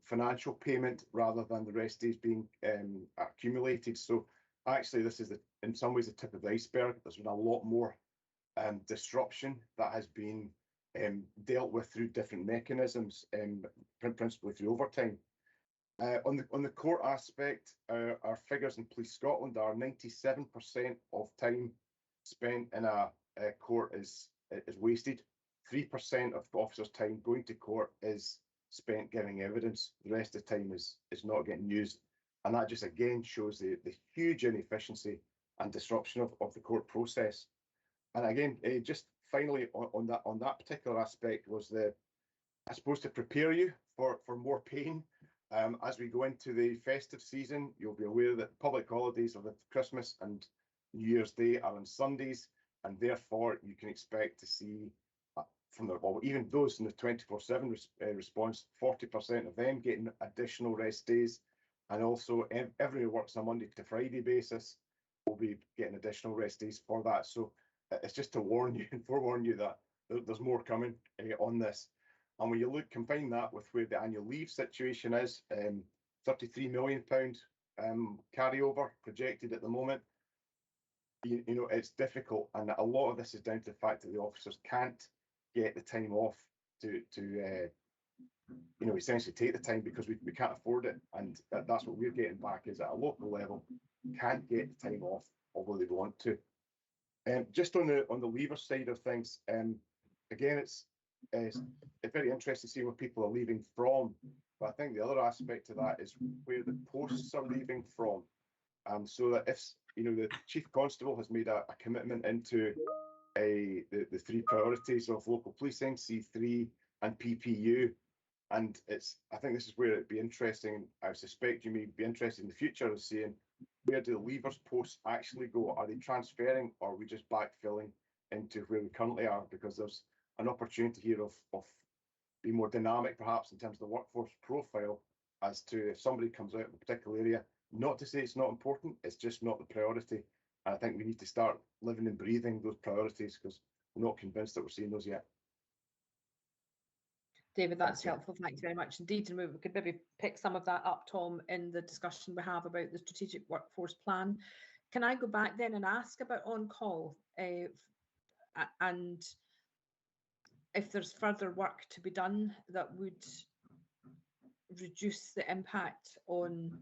financial payment rather than the rest days being accumulated. So actually, this is in some ways the tip of the iceberg. There's been a lot more disruption that has been dealt with through different mechanisms, principally through overtime. On the court aspect, our figures in Police Scotland are 97% of time spent in a court is wasted. 3% of the officers' time going to court is spent giving evidence. The rest of the time is not getting used. And that just again shows the huge inefficiency and disruption of the court process. And again, just finally on that particular aspect was I suppose to prepare you for more pain. As we go into the festive season, you'll be aware that public holidays of Christmas and New Year's Day are on Sundays, and therefore you can expect to see even those in the 24/7 response, 40% of them getting additional rest days, and also everyone who works on a Monday to Friday basis will be getting additional rest days for that. So it's just to warn you and forewarn you that there's more coming on this. And when you combine that with where the annual leave situation is, £33 million carryover projected at the moment, you know, it's difficult. And a lot of this is down to the fact that the officers can't get the time off to you know, essentially take the time because we can't afford it. And that's what we're getting back is at a local level, can't get the time off, although they want to. Just on the leaver side of things, again, it's very interesting to see where people are leaving from. But I think the other aspect of that is where the posts are leaving from. so that if the Chief Constable has made a commitment into the 3 priorities of local policing, C3 and PPU, and I think this is where it'd be interesting. I suspect you may be interested in the future of seeing where do the levers posts actually go? Are they transferring, or are we just backfilling into where we currently are? Because there's an opportunity here of being more dynamic, perhaps in terms of the workforce profile, as to if somebody comes out of a particular area. Not to say it's not important, it's just not the priority. And I think we need to start living and breathing those priorities, because we're not convinced that we're seeing those yet. David, that's helpful. Thank you very much indeed. And we could maybe pick some of that up, Tom, in the discussion we have about the strategic workforce plan. Can I go back then and ask about on-call, and if there's further work to be done that would reduce the impact on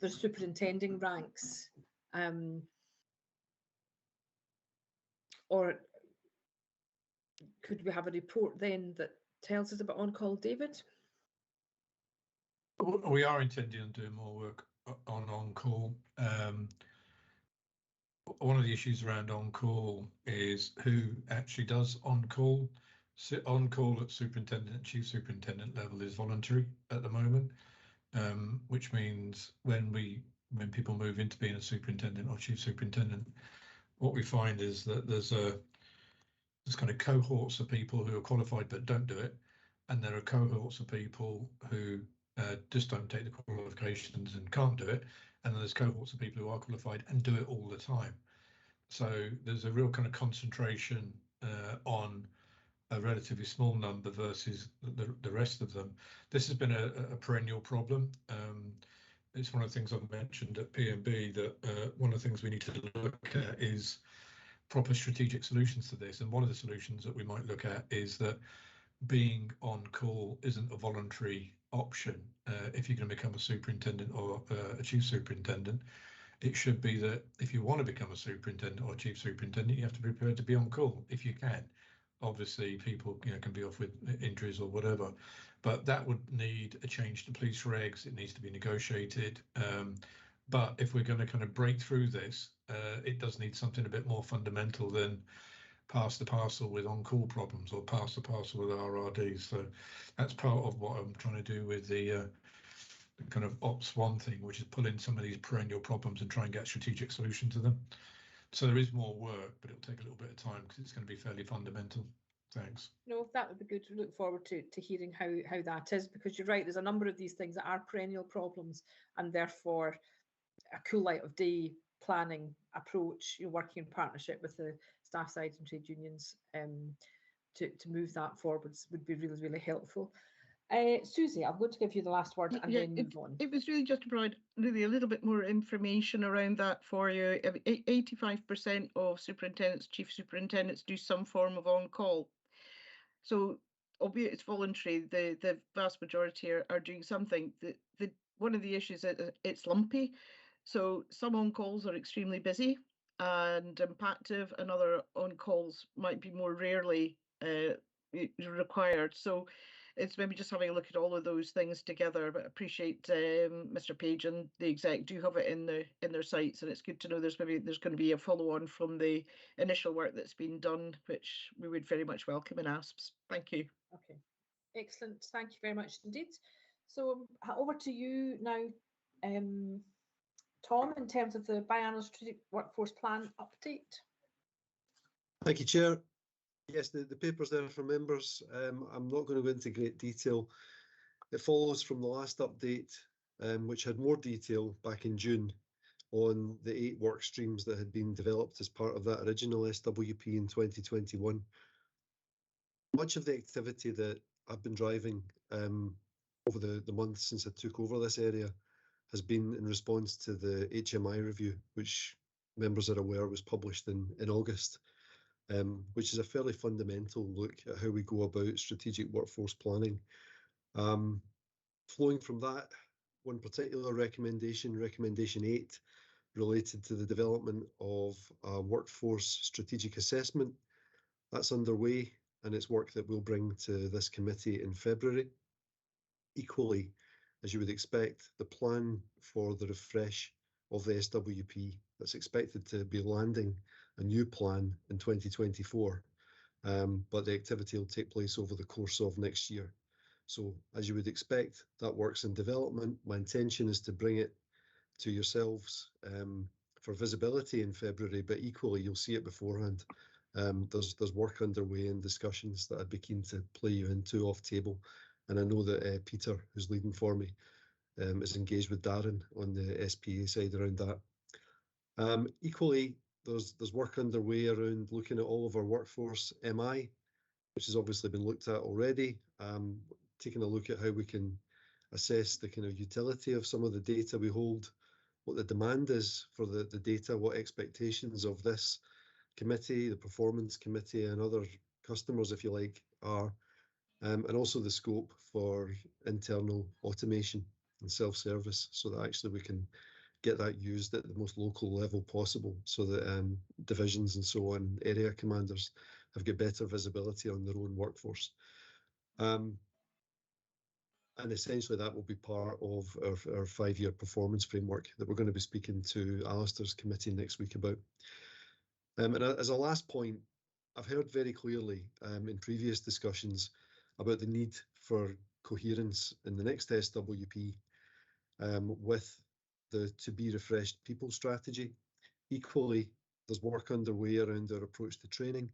the superintending ranks, or could we have a report then that tells us about on-call, David? We are intending on doing more work on-call. One of the issues around on-call is who actually does on-call. On-call at superintendent and chief superintendent level is voluntary at the moment, which means when people move into being a superintendent or chief superintendent, what we find is that there's kind of cohorts of people who are qualified but don't do it, and there are cohorts of people who just don't take the qualifications and can't do it, and then there's cohorts of people who are qualified and do it all the time. So there's a real kind of concentration on a relatively small number versus the rest of them. This has been a perennial problem. It's one of the things I've mentioned at PMB, that one of the things we need to look at is proper strategic solutions to this. And one of the solutions that we might look at is that being on call isn't a voluntary option. If you're going to become a superintendent or a chief superintendent, it should be that if you want to become a superintendent or chief superintendent, you have to be prepared to be on call if you can. Obviously, people can be off with injuries or whatever, but that would need a change to police regs. It needs to be negotiated. But if we're going to kind of break through this, it does need something a bit more fundamental than pass the parcel with on-call problems or pass the parcel with RRDs. So that's part of what I'm trying to do with the kind of Ops 1 thing, which is pull in some of these perennial problems and try and get strategic solution to them. So there is more work, but it'll take a little bit of time because it's going to be fairly fundamental. Thanks. No, that would be good. We look forward to hearing how that is, because you're right, there's a number of these things that are perennial problems, and therefore a cool light of day planning approach, working in partnership with the staff side and trade unions to move that forwards would be really, really helpful. Susie, I'm going to give you the last word and then move on. It was really just to provide really a little bit more information around that for you. 85% of superintendents, chief superintendents do some form of on-call. So albeit it's voluntary, the vast majority are doing something. One of the issues is it's lumpy. So some on-calls are extremely busy and impactive, and other on-calls might be more rarely required. So it's maybe just having a look at all of those things together. But I appreciate Mr. Page and the exec do have it in their sites, and it's good to know there's going to be a follow-on from the initial work that's been done, which we would very much welcome in ASPs. Thank you. Okay, excellent. Thank you very much indeed. So over to you now, Tom, in terms of the biannual strategic workforce plan update. Thank you, Chair. Yes, the paper's there for members. I'm not going to go into great detail. It follows from the last update, which had more detail back in June on the 8 work streams that had been developed as part of that original SWP in 2021. Much of the activity that I've been driving over the months since I took over this area has been in response to the HMI review, which members are aware was published in August. Which is a fairly fundamental look at how we go about strategic workforce planning. Flowing from that, one particular recommendation, recommendation 8, related to the development of a workforce strategic assessment. That's underway, and it's work that we'll bring to this committee in February. Equally, as you would expect, the plan for the refresh of the SWP that's expected to be landing a new plan in 2024, but the activity will take place over the course of next year. So as you would expect, that work's in development. My intention is to bring it to yourselves for visibility in February, but equally you'll see it beforehand. There's work underway and discussions that I'd be keen to play you into off table, and I know that Peter, who's leading for me, is engaged with Darren on the SPA side around that. Equally, there's work underway around looking at all of our workforce MI, which has obviously been looked at already. Taking a look at how we can assess the kind of utility of some of the data we hold, what the demand is for the data, what expectations of this committee, the performance committee, and other customers, if you like, are, and also the scope for internal automation and self-service, so that actually we can get that used at the most local level possible, so that divisions and so on, area commanders, have got better visibility on their own workforce. And essentially that will be part of our 5-year performance framework that we're going to be speaking to Alistair's committee next week about. And as a last point, I've heard very clearly in previous discussions about the need for coherence in the next SWP with the to be refreshed people strategy. Equally, there's work underway around our approach to training,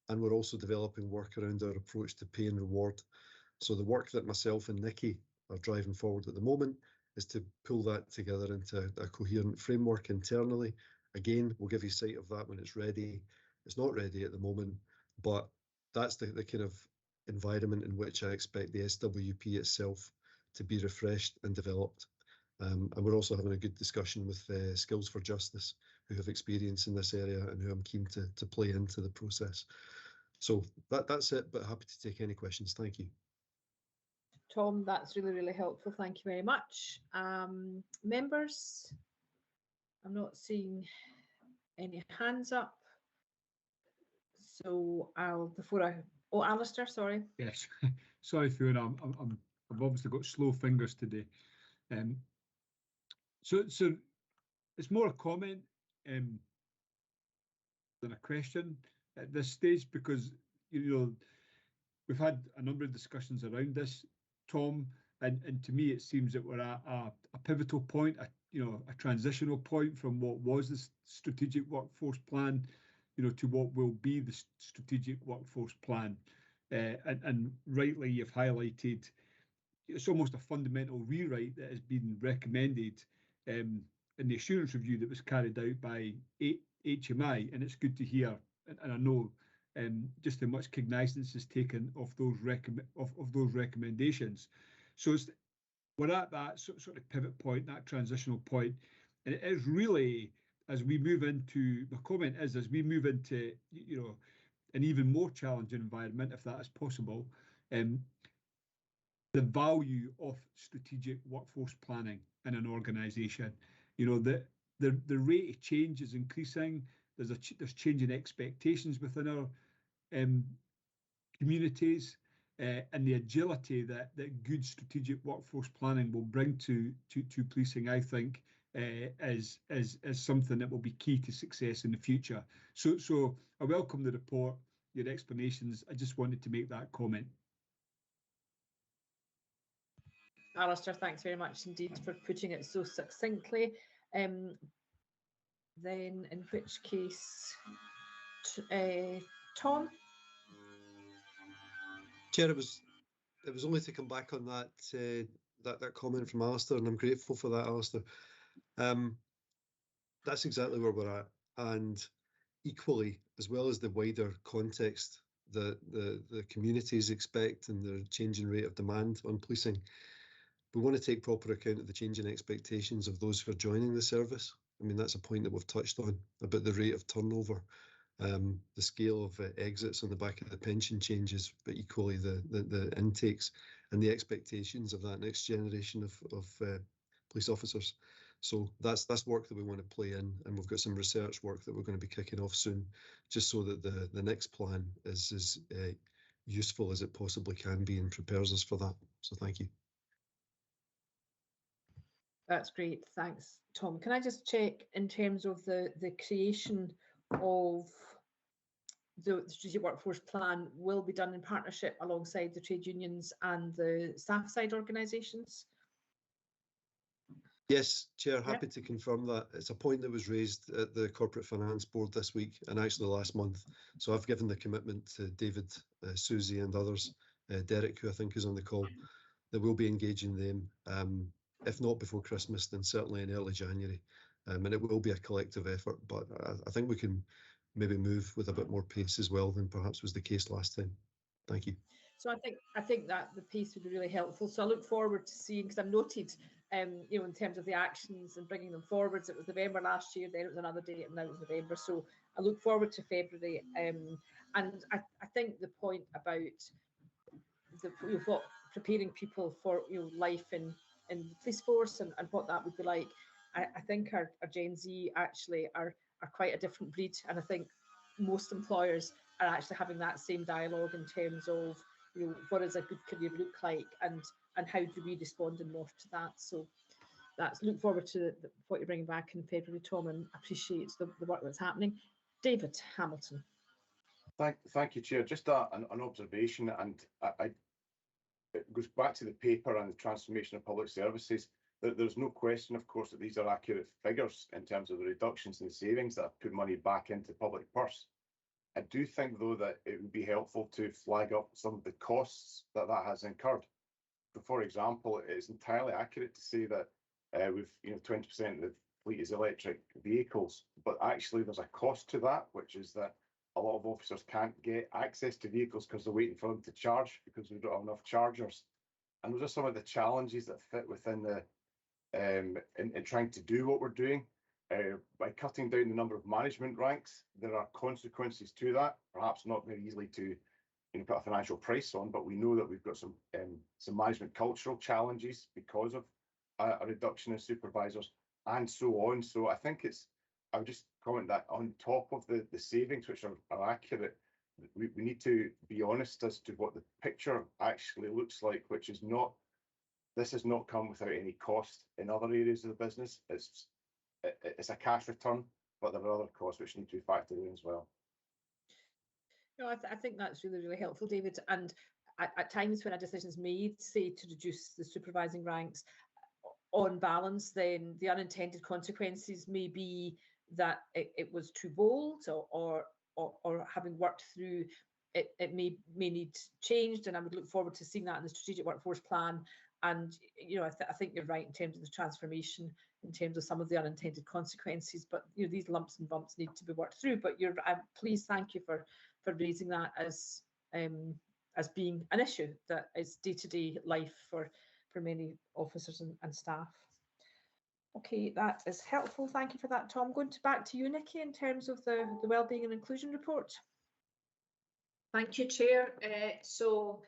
and we're also developing work around our approach to pay and reward. So the work that myself and Nikki are driving forward at the moment is to pull that together into a coherent framework internally. Again, we'll give you sight of that when it's ready. It's not ready at the moment, but that's the kind of environment in which I expect the SWP itself to be refreshed and developed. And we're also having a good discussion with Skills for Justice, who have experience in this area and who I'm keen to play into the process. So that's it, but happy to take any questions. Thank you. Tom, that's really, really helpful. Thank you very much. Members, I'm not seeing any hands up. So Alistair, sorry. Yes, sorry, Fiona. I've obviously got slow fingers today. So it's more a comment than a question at this stage, because we've had a number of discussions around this, Tom, and to me it seems that we're at a pivotal point, a transitional point from what was the strategic workforce plan, to what will be the strategic workforce plan. And rightly, you've highlighted it's almost a fundamental rewrite that has been recommended in the assurance review that was carried out by HMI, and it's good to hear, and I know just how much cognizance is taken of those recommendations. So we're at that sort of pivot point, that transitional point, and it is really, as we move into, my comment is, as we move into an even more challenging environment, if that is possible, the value of strategic workforce planning in an organisation. The rate of change is increasing. There's changing expectations within our communities, and the agility that good strategic workforce planning will bring to policing, I think, is something that will be key to success in the future. So I welcome the report, your explanations. I just wanted to make that comment. Alistair, thanks very much indeed for putting it so succinctly. Then, in which case, Tom? Chair, it was only to come back on that that comment from Alistair, and I'm grateful for that, Alistair. That's exactly where we're at, and equally, as well as the wider context that the communities expect and the changing rate of demand on policing, we want to take proper account of the changing expectations of those who are joining the service. I mean, that's a point that we've touched on about the rate of turnover, the scale of exits on the back of the pension changes, but equally the intakes and the expectations of that next generation of police officers. So that's work that we want to play in, and we've got some research work that we're going to be kicking off soon, just so that the next plan is as useful as it possibly can be and prepares us for that. So thank you. That's great. Thanks, Tom. Can I just check in terms of the creation of the strategic workforce plan will be done in partnership alongside the trade unions and the staff side organisations? Yes, Chair, happy to confirm that. It's a point that was raised at the Corporate Finance Board this week and actually last month. So I've given the commitment to David, Susie and others, Derek, who I think is on the call, that we'll be engaging them, if not before Christmas, then certainly in early January. And it will be a collective effort, but I think we can maybe move with a bit more pace as well than perhaps was the case last time. Thank you. So I think that the piece would be really helpful. So I look forward to seeing, because I've noted, you know, in terms of the actions and bringing them forwards, it was November last year, then it was another date, and now it's November. So I look forward to February. And I think the point about preparing people for life in the police force and what that would be like, I think our Gen Z actually are quite a different breed, and I think most employers are actually having that same dialogue in terms of what does a good career look like, and how do we respond and morph to that. So that's, look forward to what you're bringing back in February, Tom, and appreciate the work that's happening. David Hamilton. Thank you, Chair. Just an observation, and it goes back to the paper and the transformation of public services. There's no question, of course, that these are accurate figures in terms of the reductions in the savings that have put money back into public purse. I do think, though, that it would be helpful to flag up some of the costs that has incurred. So, for example, it's entirely accurate to say that we've 20% of the fleet is electric vehicles, but actually there's a cost to that, which is that a lot of officers can't get access to vehicles because they're waiting for them to charge because we don't have enough chargers. And those are some of the challenges that fit within the in trying to do what we're doing. By cutting down the number of management ranks, there are consequences to that, perhaps not very easily to put a financial price on, but we know that we've got some management cultural challenges because of a reduction in supervisors and so on. So I think I would just comment that on top of the savings, which are accurate, we need to be honest as to what the picture actually looks like, which is not, this has not come without any cost in other areas of the business. It's a cash return, but there are other costs which need to be factored in as well. No, I think that's really, really helpful, David. And at times when a decision is made, say, to reduce the supervising ranks, on balance, then the unintended consequences may be that it was too bold, or having worked through it may need changed. And I would look forward to seeing that in the strategic workforce plan. And I think you're right in terms of the transformation, in terms of some of the unintended consequences. But these lumps and bumps need to be worked through. But please, thank you for raising that as being an issue that is day-to-day life for many officers and staff. Okay, that is helpful. Thank you for that, Tom. Going back to you, Nikki, in terms of the Wellbeing and Inclusion Report. Thank you, Chair. So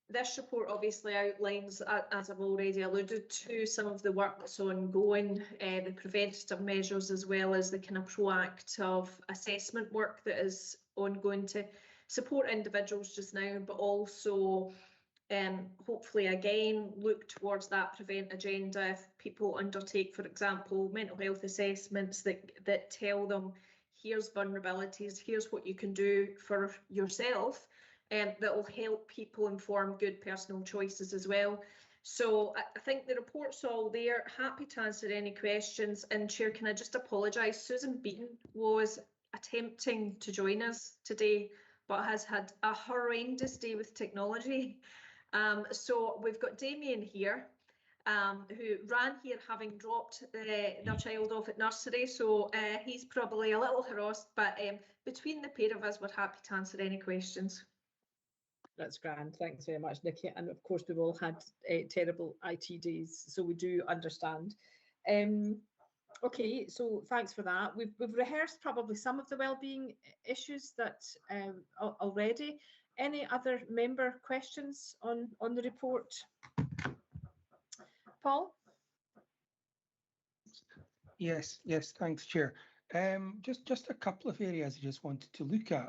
this report obviously outlines, as I've already alluded to, some of the work that's ongoing, the preventative measures, as well as the kind of proactive assessment work that is ongoing to support individuals just now, but also hopefully again look towards that prevent agenda if people undertake, for example, mental health assessments that tell them here's vulnerabilities, here's what you can do for yourself, that will help people inform good personal choices as well. So I think the report's all there. Happy to answer any questions. And Chair, can I just apologise? Susan Beaton was attempting to join us today, but has had a horrendous day with technology. So we've got Damien here, who ran here having dropped their child off at nursery. So he's probably a little harassed, but between the pair of us, we're happy to answer any questions. That's grand. Thanks very much, Nikki. And of course, we've all had terrible IT days, so we do understand. Okay, so thanks for that. We've rehearsed probably some of the wellbeing issues that already. Any other member questions on the report? Paul? Yes, thanks, Chair. Just a couple of areas I just wanted to look at.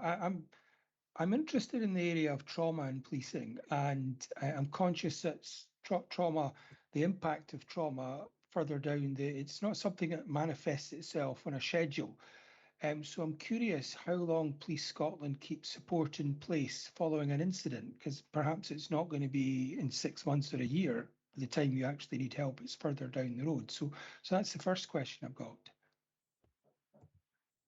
I'm interested in the area of trauma and policing, and I'm conscious that trauma, the impact of trauma further down it's not something that manifests itself on a schedule. So I'm curious how long Police Scotland keeps support in place following an incident, because perhaps it's not going to be in 6 months or a year. By the time you actually need help, it's further down the road. So that's the first question I've got.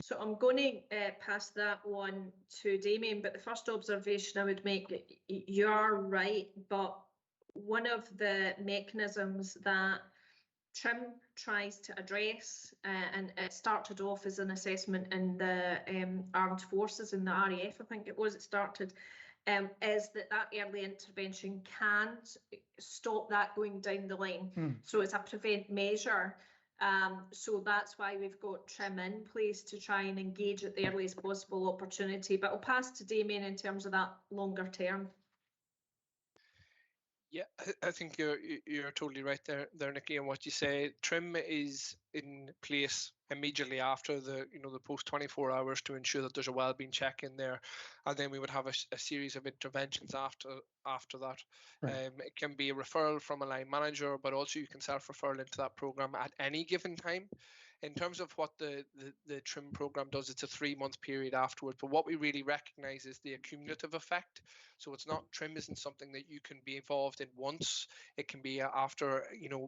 So I'm going to pass that one to Damien, but the first observation I would make, you are right, but one of the mechanisms that Trim tries to address, and it started off as an assessment in the armed forces, in the RAF, I think it was, it started, is that early intervention can stop that going down the line. So it's a prevent measure. So that's why we've got Trim in place to try and engage at the earliest possible opportunity. But I'll pass to Damien in terms of that longer term. Yeah, I think you're totally right there, Nikki, and what you say. Trim is in place immediately after the post 24 hours to ensure that there's a wellbeing check in there, and then we would have a series of interventions after that. Right. It can be a referral from a line manager, but also you can self-referral into that program at any given time. In terms of what the Trim program does, it's a 3-month period afterwards. But what we really recognise is the accumulative effect. So it's not, Trim isn't something that you can be involved in once. It can be after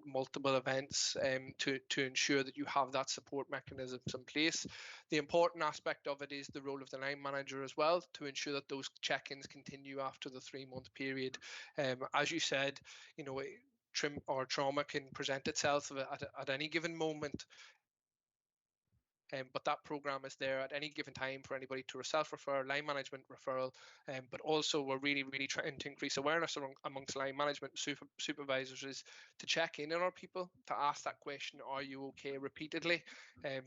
multiple events to ensure that you have that support mechanisms in place. The important aspect of it is the role of the line manager as well, to ensure that those check-ins continue after the 3-month period. As you said, Trim or trauma can present itself at any given moment. But that program is there at any given time for anybody to self-refer, line management referral, but also we're really trying to increase awareness amongst line management supervisors is to check in on our people, to ask that question, are you okay, repeatedly,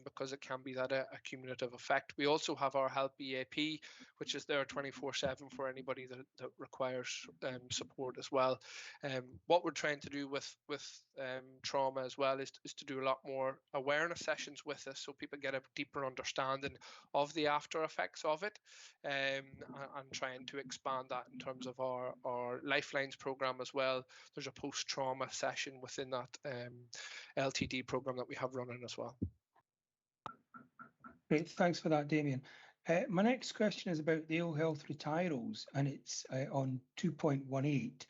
because it can be that a cumulative effect. We also have our Help EAP, which is there 24/7 for anybody that requires support as well. What we're trying to do with trauma as well is to do a lot more awareness sessions with us, so people get a deeper understanding of the after effects of it, and trying to expand that in terms of our Lifelines program as well. There's a post-trauma session within that LTD program that we have running as well. Great, thanks for that, Damien. My next question is about the ill health retirals, and it's on 2.18.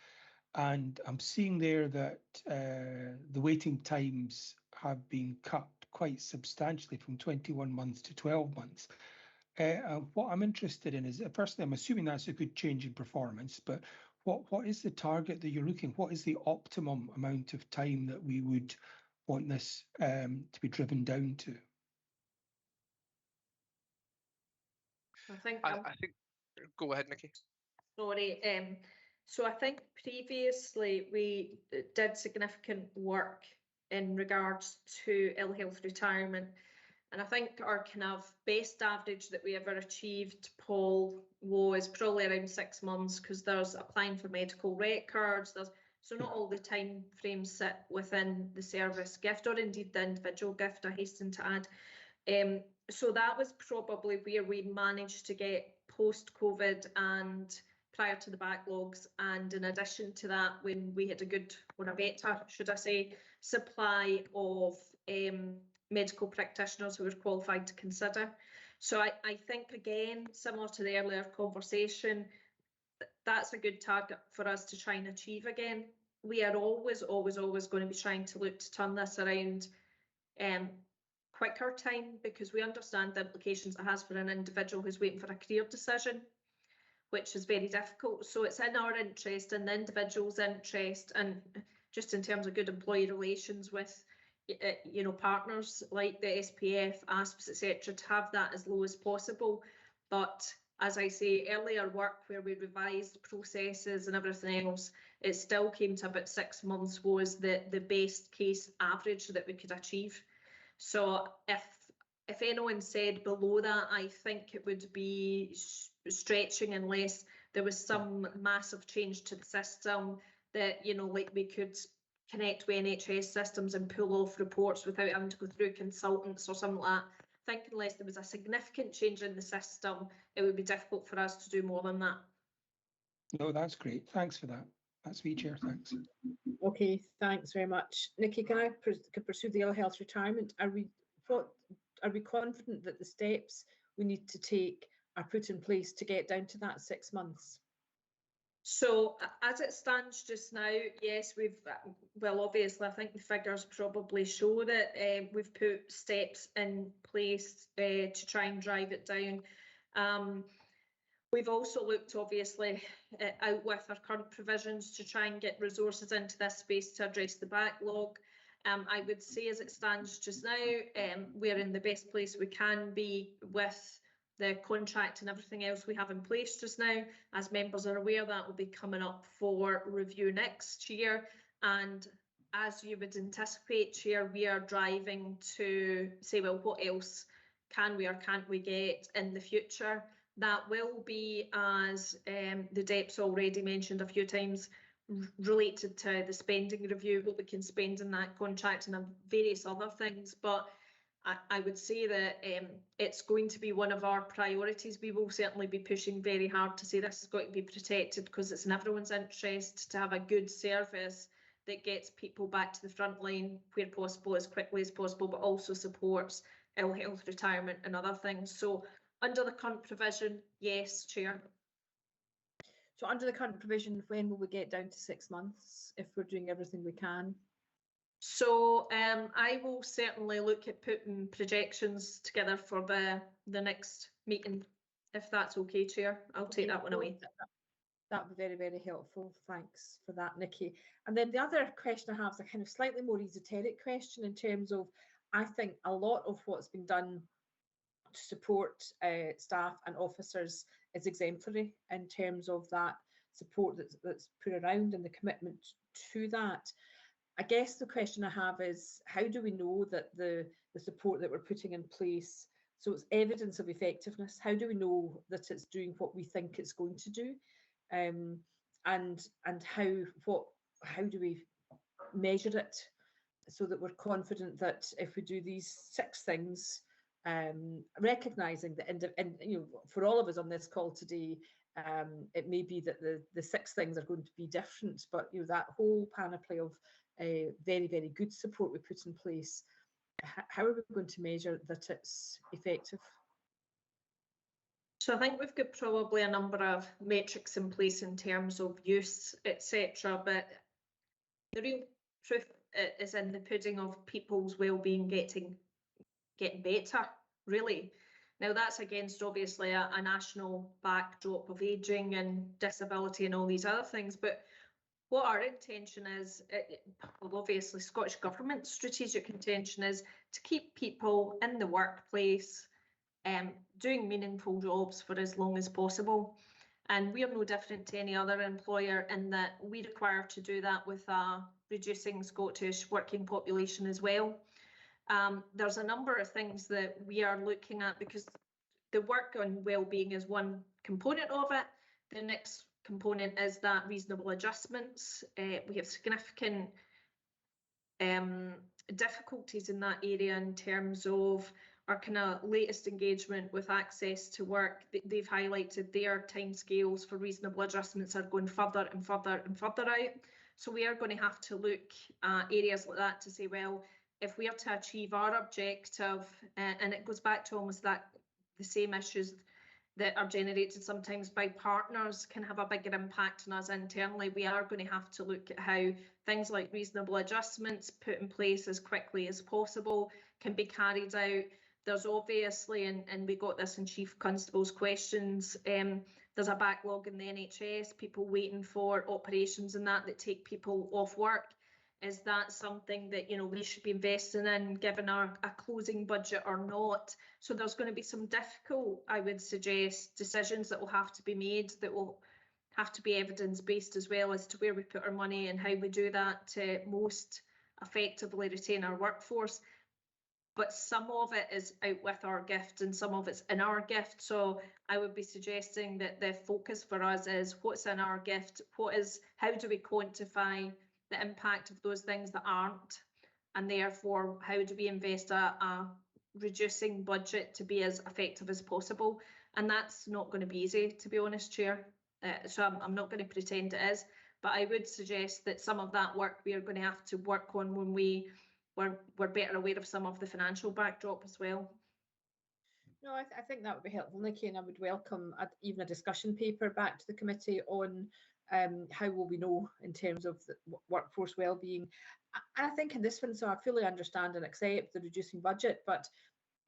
And I'm seeing there that the waiting times have been cut quite substantially from 21 months to 12 months. What I'm interested in is, firstly, I'm assuming that's a good change in performance, but what is the target that you're looking? What is the optimum amount of time that we would want this to be driven down to? I think go ahead, Nikki. Sorry. So I think previously we did significant work in regards to ill health retirement. And I think our kind of best average that we ever achieved, Paul, was probably around 6 months, because there's applying for medical records. So not all the time frames sit within the service gift, or indeed the individual gift, I hasten to add. So that was probably where we managed to get post-COVID and prior to the backlogs, and in addition to that, when we had a good, or a better, should I say, supply of medical practitioners who were qualified to consider. So I think, again, similar to the earlier conversation, that's a good target for us to try and achieve again. We are always going to be trying to look to turn this around quicker time, because we understand the implications it has for an individual who's waiting for a career decision, which is very difficult. So it's in our interest and the individual's interest, and just in terms of good employee relations with partners like the SPF, ASPs, etc., to have that as low as possible. But as I say, earlier work where we revised processes and everything else, it still came to about 6 months was the best case average that we could achieve. So if anyone said below that, I think it would be stretching, unless there was some massive change to the system that, like we could connect with NHS systems and pull off reports without having to go through consultants or something like that. I think unless there was a significant change in the system, it would be difficult for us to do more than that. No, that's great. Thanks for that. That's me, Chair. Thanks. Okay, thanks very much. Nikki, can I pursue the ill health retirement? Are we confident that the steps we need to take are put in place to get down to that 6 months? So as it stands just now, yes, well, obviously, I think the figures probably show that we've put steps in place to try and drive it down. We've also looked, obviously, out with our current provisions to try and get resources into this space to address the backlog. I would say as it stands just now, we're in the best place we can be with the contract and everything else we have in place just now. As members are aware, that will be coming up for review next year. And as you would anticipate, Chair, we are driving to say, well, what else can we or can't we get in the future? That will be, as the DEP's already mentioned a few times, related to the spending review, what we can spend in that contract and various other things. But I would say that it's going to be one of our priorities. We will certainly be pushing very hard to say this has got to be protected, because it's in everyone's interest to have a good service that gets people back to the front line where possible, as quickly as possible, but also supports ill health retirement and other things. So under the current provision, yes, Chair. So under the current provision, when will we get down to 6 months if we're doing everything we can? So I will certainly look at putting projections together for the next meeting, if that's okay, Chair. I'll take that one away. That would be very, very helpful. Thanks for that, Nikki. And then the other question I have is a kind of slightly more esoteric question in terms of, I think a lot of what's been done to support staff and officers is exemplary in terms of that support that's put around and the commitment to that. I guess the question I have is, how do we know that the support that we're putting in place, so it's evidence of effectiveness, how do we know that it's doing what we think it's going to do? And how do we measure it so that we're confident that if we do these 6 things, recognizing that, and you know, for all of us on this call today, it may be that the 6 things are going to be different, but you know, that whole panoply of very, very good support we put in place, how are we going to measure that it's effective? So I think we've got probably a number of metrics in place in terms of use, etc. But the real proof is in the pudding of people's well-being getting better, really. Now that's against obviously a national backdrop of ageing and disability and all these other things. But what our intention is, well, obviously Scottish Government's strategic intention is to keep people in the workplace, doing meaningful jobs for as long as possible. And we are no different to any other employer in that we require to do that with a reducing Scottish working population as well. There's a number of things that we are looking at, because the work on wellbeing is one component of it. The next component is that reasonable adjustments. We have significant difficulties in that area in terms of our kind of latest engagement with access to work. They've highlighted their timescales for reasonable adjustments are going further and further and further out. So we are going to have to look at areas like that to say, well, if we are to achieve our objective, and it goes back to almost that the same issues that are generated sometimes by partners can have a bigger impact on us internally, we are going to have to look at how things like reasonable adjustments put in place as quickly as possible can be carried out. There's obviously, and we got this in Chief Constable's questions, there's a backlog in the NHS, people waiting for operations and that take people off work. Is that something that, you know, we should be investing in given a closing budget or not? So there's going to be some difficult, I would suggest, decisions that will have to be made, that will have to be evidence-based as well as to where we put our money and how we do that to most effectively retain our workforce. But some of it is out with our gift and some of it's in our gift. So I would be suggesting that the focus for us is what's in our gift, how do we quantify the impact of those things that aren't, and therefore how do we invest a reducing budget to be as effective as possible? And that's not going to be easy, to be honest, Chair. So I'm not going to pretend it is, But I would suggest that some of that work we are going to have to work on when we're better aware of some of the financial backdrop as well. No, I think that would be helpful, Nikki, and I would welcome even a discussion paper back to the committee on how will we know in terms of the workforce wellbeing. And I think in this one, so I fully understand and accept the reducing budget, but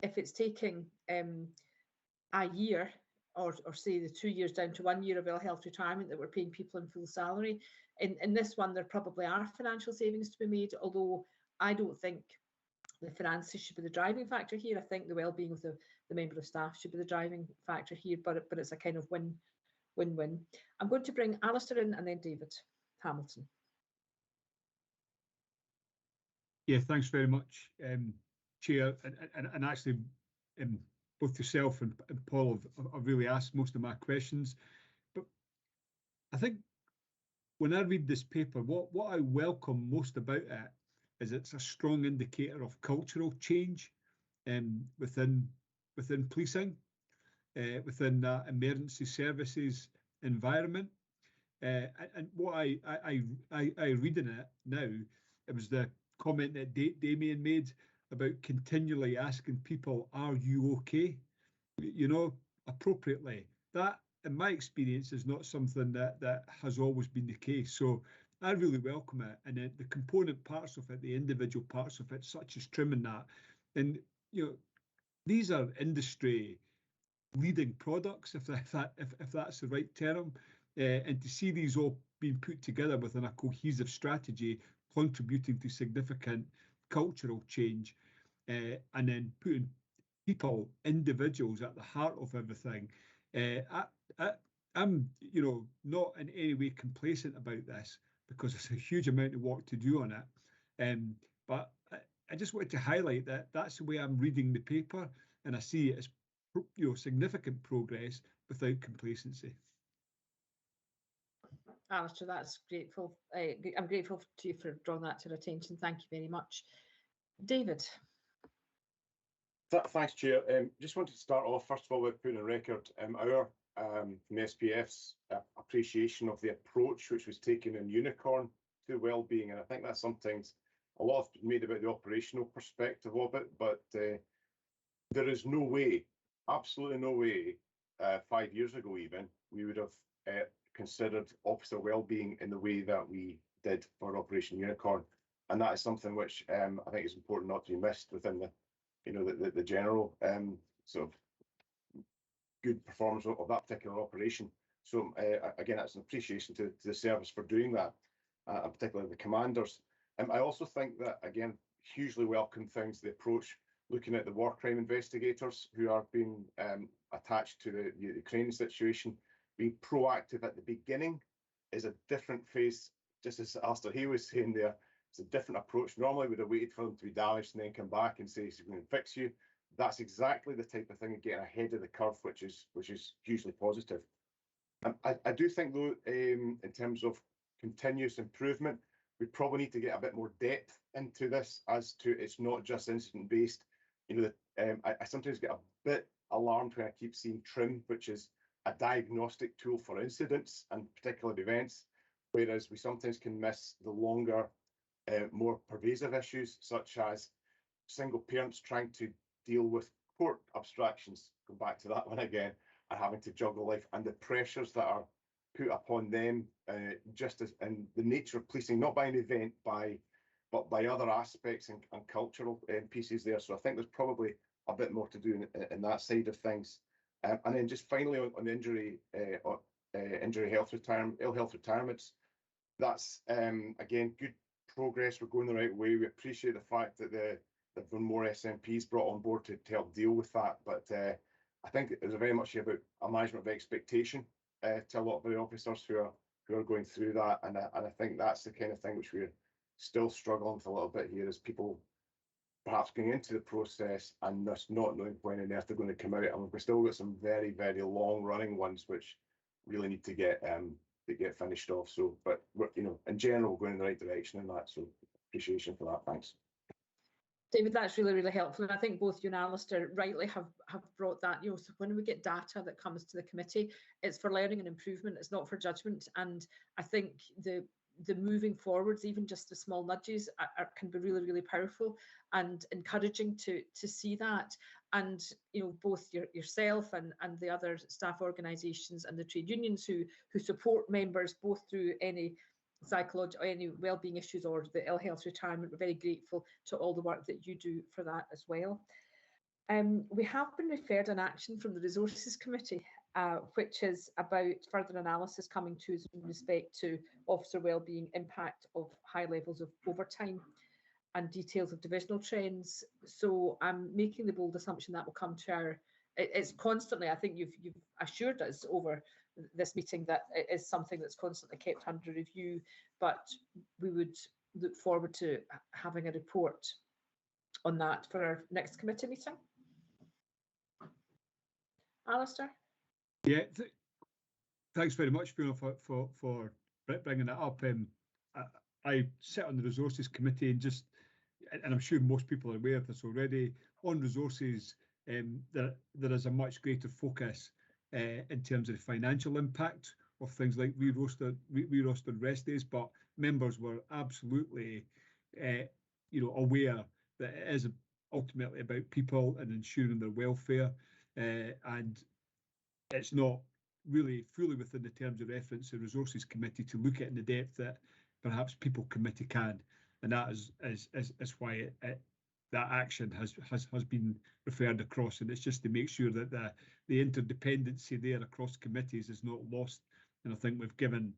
if it's taking a year or say the 2 years down to 1 year of ill health retirement that we're paying people in full salary, in this one there probably are financial savings to be made, although I don't think the finances should be the driving factor here. I think the well-being of the member of staff should be the driving factor here, but it's a kind of win-win. I'm going to bring Alistair in and then David Hamilton. Yeah, thanks very much, Chair. And actually, both yourself and Paul have really asked most of my questions. But I think when I read this paper, what I welcome most about it is it's a strong indicator of cultural change within policing, within that emergency services environment. And what I read in it now, it was the comment that Damien made about continually asking people, are you okay? You know, appropriately. That, in my experience, is not something that has always been the case. So I really welcome it. And then the component parts of it, the individual parts of it, such as trimming that. And, you know, these are industry leading products, if that's the right term. And to see these all being put together within a cohesive strategy, contributing to significant cultural change, and then putting people, individuals at the heart of everything. I'm, you know, not in any way complacent about this because there's a huge amount of work to do on it. But I just wanted to highlight that that's the way I'm reading the paper, and I see it as, you know, significant progress without complacency. Alistair, that's grateful. I'm grateful to you for drawing that to our attention. Thank you very much. David. Thanks, Chair. Just wanted to start off, first of all, with putting on record our from the SPF's appreciation of the approach which was taken in Unicorn to wellbeing, and I think that's sometimes a lot of made about the operational perspective of it, but there is no way, absolutely no way, 5 years ago even, we would have considered officer wellbeing in the way that we did for Operation Unicorn, and that is something which I think is important not to be missed within the, you know, the general sort of good performance of that particular operation. So again, that's an appreciation to the service for doing that, and particularly the commanders. I also think that, again, hugely welcome things, the approach, looking at the war crime investigators who are being attached to the Ukraine situation. Being proactive at the beginning is a different phase, just as Alistair Hay was saying there. It's a different approach. Normally we'd have waited for them to be damaged and then come back and say, we're going to fix you. That's exactly the type of thing, getting ahead of the curve, which is hugely positive. I do think, though, in terms of continuous improvement, we probably need to get a bit more depth into this, as to it's not just incident based. You know, I sometimes get a bit alarmed when I keep seeing TRIM, which is a diagnostic tool for incidents and particular events, whereas we sometimes can miss the longer, more pervasive issues, such as single parents trying to deal with court abstractions, go back to that one again, and having to juggle life, and the pressures that are put upon them, just as in the nature of policing, not by an event, but by other aspects and cultural pieces there. So I think there's probably a bit more to do in that side of things. And then just finally on the injury health retirement, ill health retirements, that's again good progress. We're going the right way. We appreciate the fact that there've been more SMPs brought on board to help deal with that. But I think it's very much about a management of expectation to a lot of the officers who are going through that, and I think that's the kind of thing which we're still struggling with a little bit here, is people perhaps going into the process and just not knowing when on earth they're going to come out, and we've still got some very, very long running ones which really need to get finished off. So, but we're, you know, in general, going in the right direction in that. So appreciation for that. Thanks. David, that's really, really helpful. And I think both you and Alistair rightly have brought that, so when we get data that comes to the committee, it's for learning and improvement, it's not for judgment. And I think the moving forwards, even just the small nudges can be really, really powerful and encouraging to see that. And, both yourself and the other staff organisations and the trade unions who support members, both through any psychological, any wellbeing issues or the ill health retirement, we're very grateful to all the work that you do for that as well. We have been referred an action from the Resources Committee, which is about further analysis coming to us in respect to officer wellbeing, impact of high levels of overtime and details of divisional trends. So I'm making the bold assumption that will come to our, it's constantly, I think you've assured us over this meeting that it is something that's constantly kept under review, but we would look forward to having a report on that for our next committee meeting. Alistair? Yeah, thanks very much, Fiona, for bringing that up. I sit on the Resources Committee and I'm sure most people are aware of this already. On resources, there is a much greater focus in terms of the financial impact of things like re-rostered rest days, but members were absolutely, aware that it is ultimately about people and ensuring their welfare, and it's not really fully within the terms of reference of the Resources Committee to look at in the depth that perhaps People Committee can, and that is why that action has been referred across, and it's just to make sure that the interdependency there across committees is not lost. And I think we've given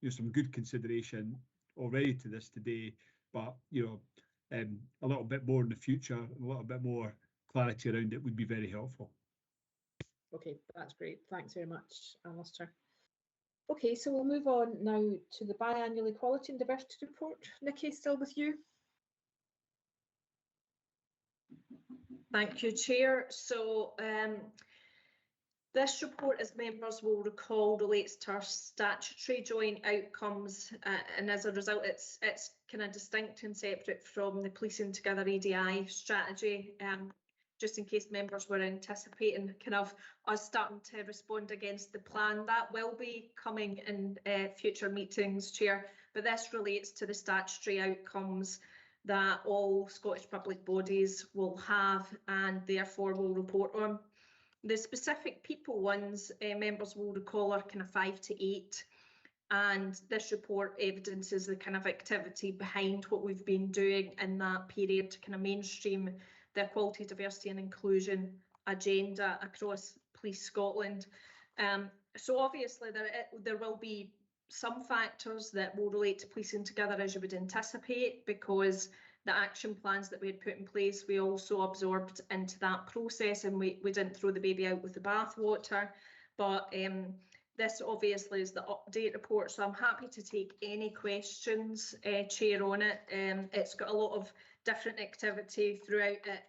some good consideration already to this today, but a little bit more in the future, a little bit more clarity around it would be very helpful. Okay, that's great. Thanks very much, Alistair. Okay, so we'll move on now to the biannual Equality and Diversity Report. Nikki, still with you? Thank you, Chair. So this report, as members will recall, relates to our statutory joint outcomes, and as a result, it's kind of distinct and separate from the Policing Together EDI strategy. Just in case members were anticipating kind of us starting to respond against the plan, that will be coming in future meetings, Chair. But this relates to the statutory outcomes that all Scottish public bodies will have and therefore will report on. The specific people ones, members will recall, are kind of 5 to 8. And this report evidences the kind of activity behind what we've been doing in that period to kind of mainstream the equality, diversity and inclusion agenda across Police Scotland. So obviously there will be some factors that will relate to Policing Together, as you would anticipate, because the action plans that we had put in place, we also absorbed into that process, and we didn't throw the baby out with the bathwater. But this obviously is the update report, so I'm happy to take any questions, Chair, on it. It's got a lot of different activity throughout it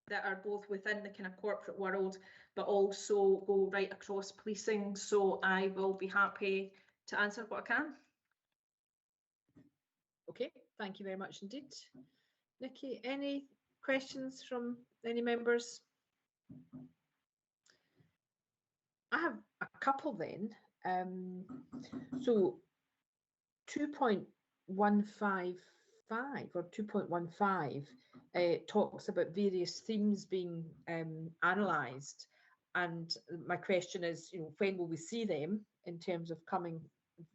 that are both within the kind of corporate world, but also go right across policing. So I will be happy to answer what I can. Okay, thank you very much indeed. Nikki, any questions from any members? I have a couple then. So 2.155 or 2.15 talks about various themes being analysed, and my question is, when will we see them in terms of coming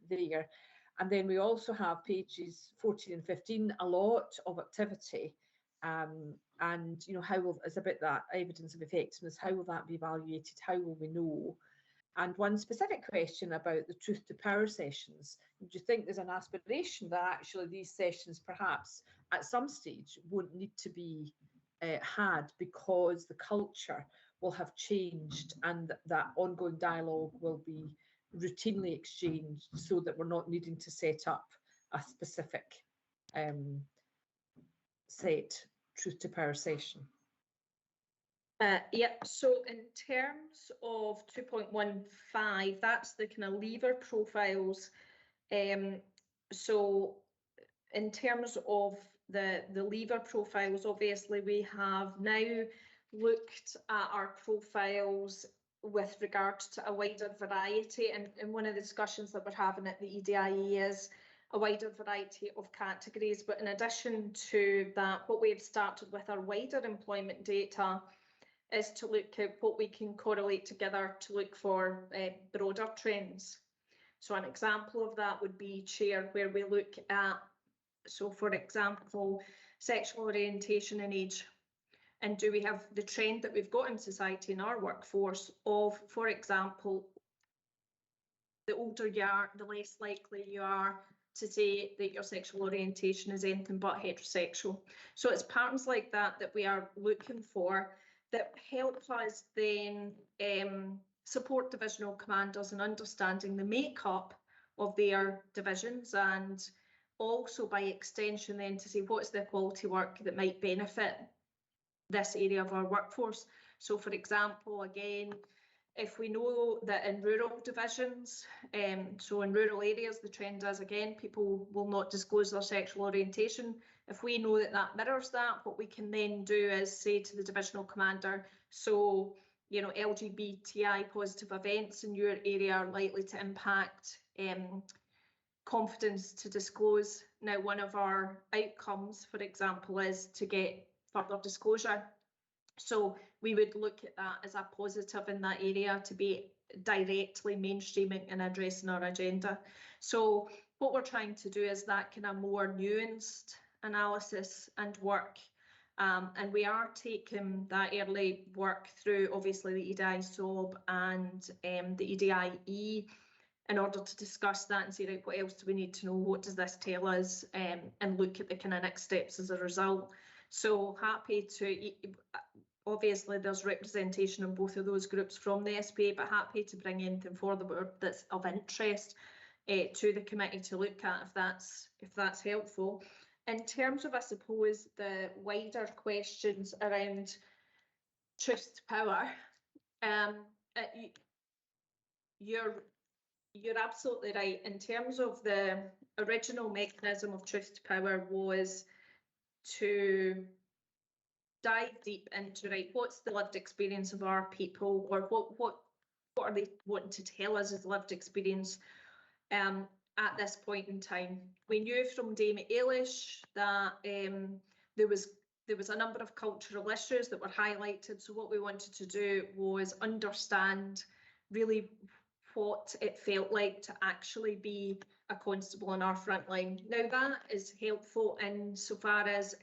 there? And then we also have pages 14 and 15, a lot of activity, and how will, it's about that evidence of effectiveness, how will that be evaluated, how will we know? And one specific question about the truth to power sessions. Do you think there's an aspiration that actually these sessions perhaps at some stage won't need to be had because the culture will have changed and that ongoing dialogue will be routinely exchanged, so that we're not needing to set up a specific set truth to power session? Yeah, so in terms of 2.15, that's the kind of lever profiles. So in terms of the leaver profiles, obviously we have now looked at our profiles with regard to a wider variety, and one of the discussions that we're having at the EDIE is a wider variety of categories. But in addition to that, what we've started with our wider employment data is to look at what we can correlate together to look for broader trends. So an example of that would be, Chair, where we look at, so for example, sexual orientation and age. And do we have the trend that we've got in society in our workforce of, for example, the older you are, the less likely you are to say that your sexual orientation is anything but heterosexual. So it's patterns like that that we are looking for that help us then support divisional commanders in understanding the makeup of their divisions, and also by extension then to see what's the quality work that might benefit this area of our workforce. So for example, again, if we know that in rural divisions, so in rural areas, the trend is, again, people will not disclose their sexual orientation. If we know that that mirrors that, what we can then do is say to the divisional commander, so, you know, LGBTI positive events in your area are likely to impact confidence to disclose. Now, one of our outcomes, for example, is to get further disclosure. So we would look at that as a positive in that area to be directly mainstreaming and addressing our agenda. So what we're trying to do is that kind of more nuanced analysis and work. And we are taking that early work through, obviously, the EDI SOB and the EDIE in order to discuss that and say, right, what else do we need to know? What does this tell us? And look at the kind of next steps as a result. So happy to, obviously there's representation in both of those groups from the SPA, but happy to bring anything forward that's of interest to the committee to look at if that's helpful. In terms of, I suppose, the wider questions around truth to power, you're absolutely right. In terms of the original mechanism of truth to power was to dive deep into, right, what's the lived experience of our people, or what are they wanting to tell us as lived experience at this point in time. We knew from Damie Eilish that there was a number of cultural issues that were highlighted. So what we wanted to do was understand really what it felt like to actually be a constable on our front line. Now that is helpful insofar as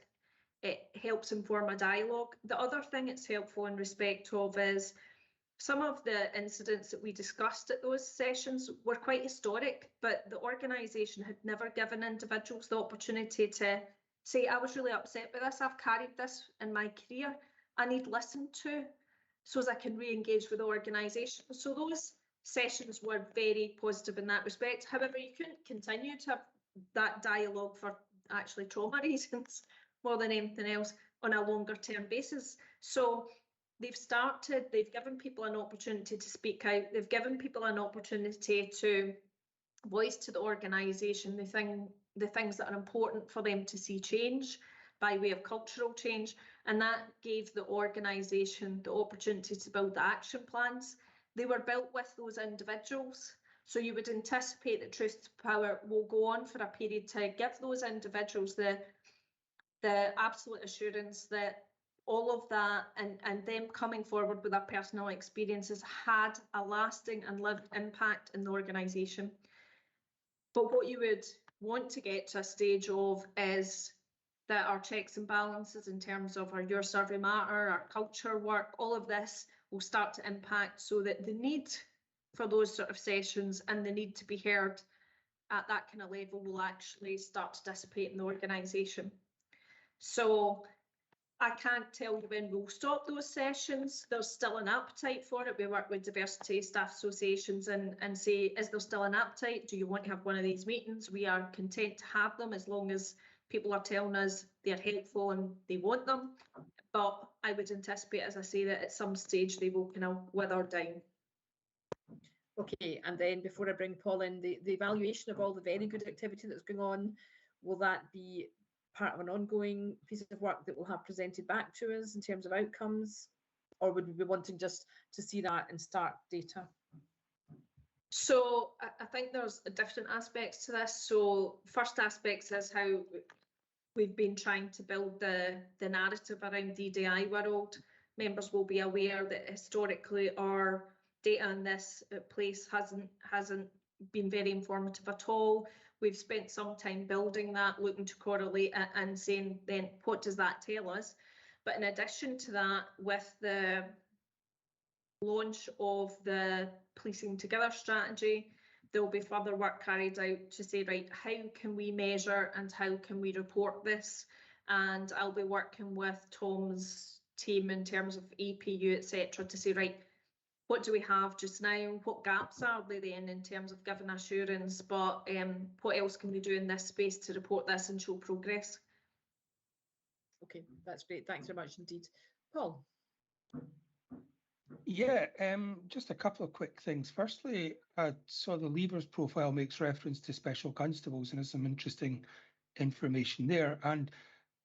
it helps inform a dialogue. The other thing it's helpful in respect of is some of the incidents that we discussed at those sessions were quite historic, but the organisation had never given individuals the opportunity to say, I was really upset with this, I've carried this in my career, I need listened to so as I can re-engage with the organisation. So those sessions were very positive in that respect. However, you couldn't continue to have that dialogue for actually trauma reasons more than anything else on a longer term basis. So they've given people an opportunity to speak out. They've given people an opportunity to voice to the organisation the things that are important for them to see change by way of cultural change. And that gave the organisation the opportunity to build the action plans. They were built with those individuals. So you would anticipate that Truth to Power will go on for a period to give those individuals the absolute assurance that all of that and them coming forward with their personal experiences had a lasting and lived impact in the organisation. But what you would want to get to a stage of is that our checks and balances in terms of our Your Survey Matter, our culture work, all of this will start to impact so that the need for those sort of sessions and the need to be heard at that kind of level will actually start to dissipate in the organisation. So I can't tell you when we'll stop those sessions. There's still an appetite for it. We work with diversity staff associations and say, is there still an appetite? Do you want to have one of these meetings? We are content to have them as long as people are telling us they're helpful and they want them. But I would anticipate, as I say, that at some stage they will kind of wither down. Okay, and then before I bring Paul in, the evaluation of all the very good activity that's going on, will that be part of an ongoing piece of work that will have presented back to us in terms of outcomes? Or would we be wanting just to see that in start data? So I think there's different aspects to this. So first aspects is how we've been trying to build the narrative around DDI world. Members will be aware that historically our data in this place hasn't been very informative at all. We've spent some time building that, looking to correlate it and saying then what does that tell us? But in addition to that, with the launch of the Policing Together strategy, there will be further work carried out to say, right, how can we measure and how can we report this? And I'll be working with Tom's team in terms of APU, etc., to say, right, what do we have just now? What gaps are there then in terms of giving assurance? But what else can we do in this space to report this and show progress? Okay, that's great. Thanks very much indeed. Paul. Yeah, just a couple of quick things. Firstly, I saw the Leavers profile makes reference to special constables, and there's some interesting information there. And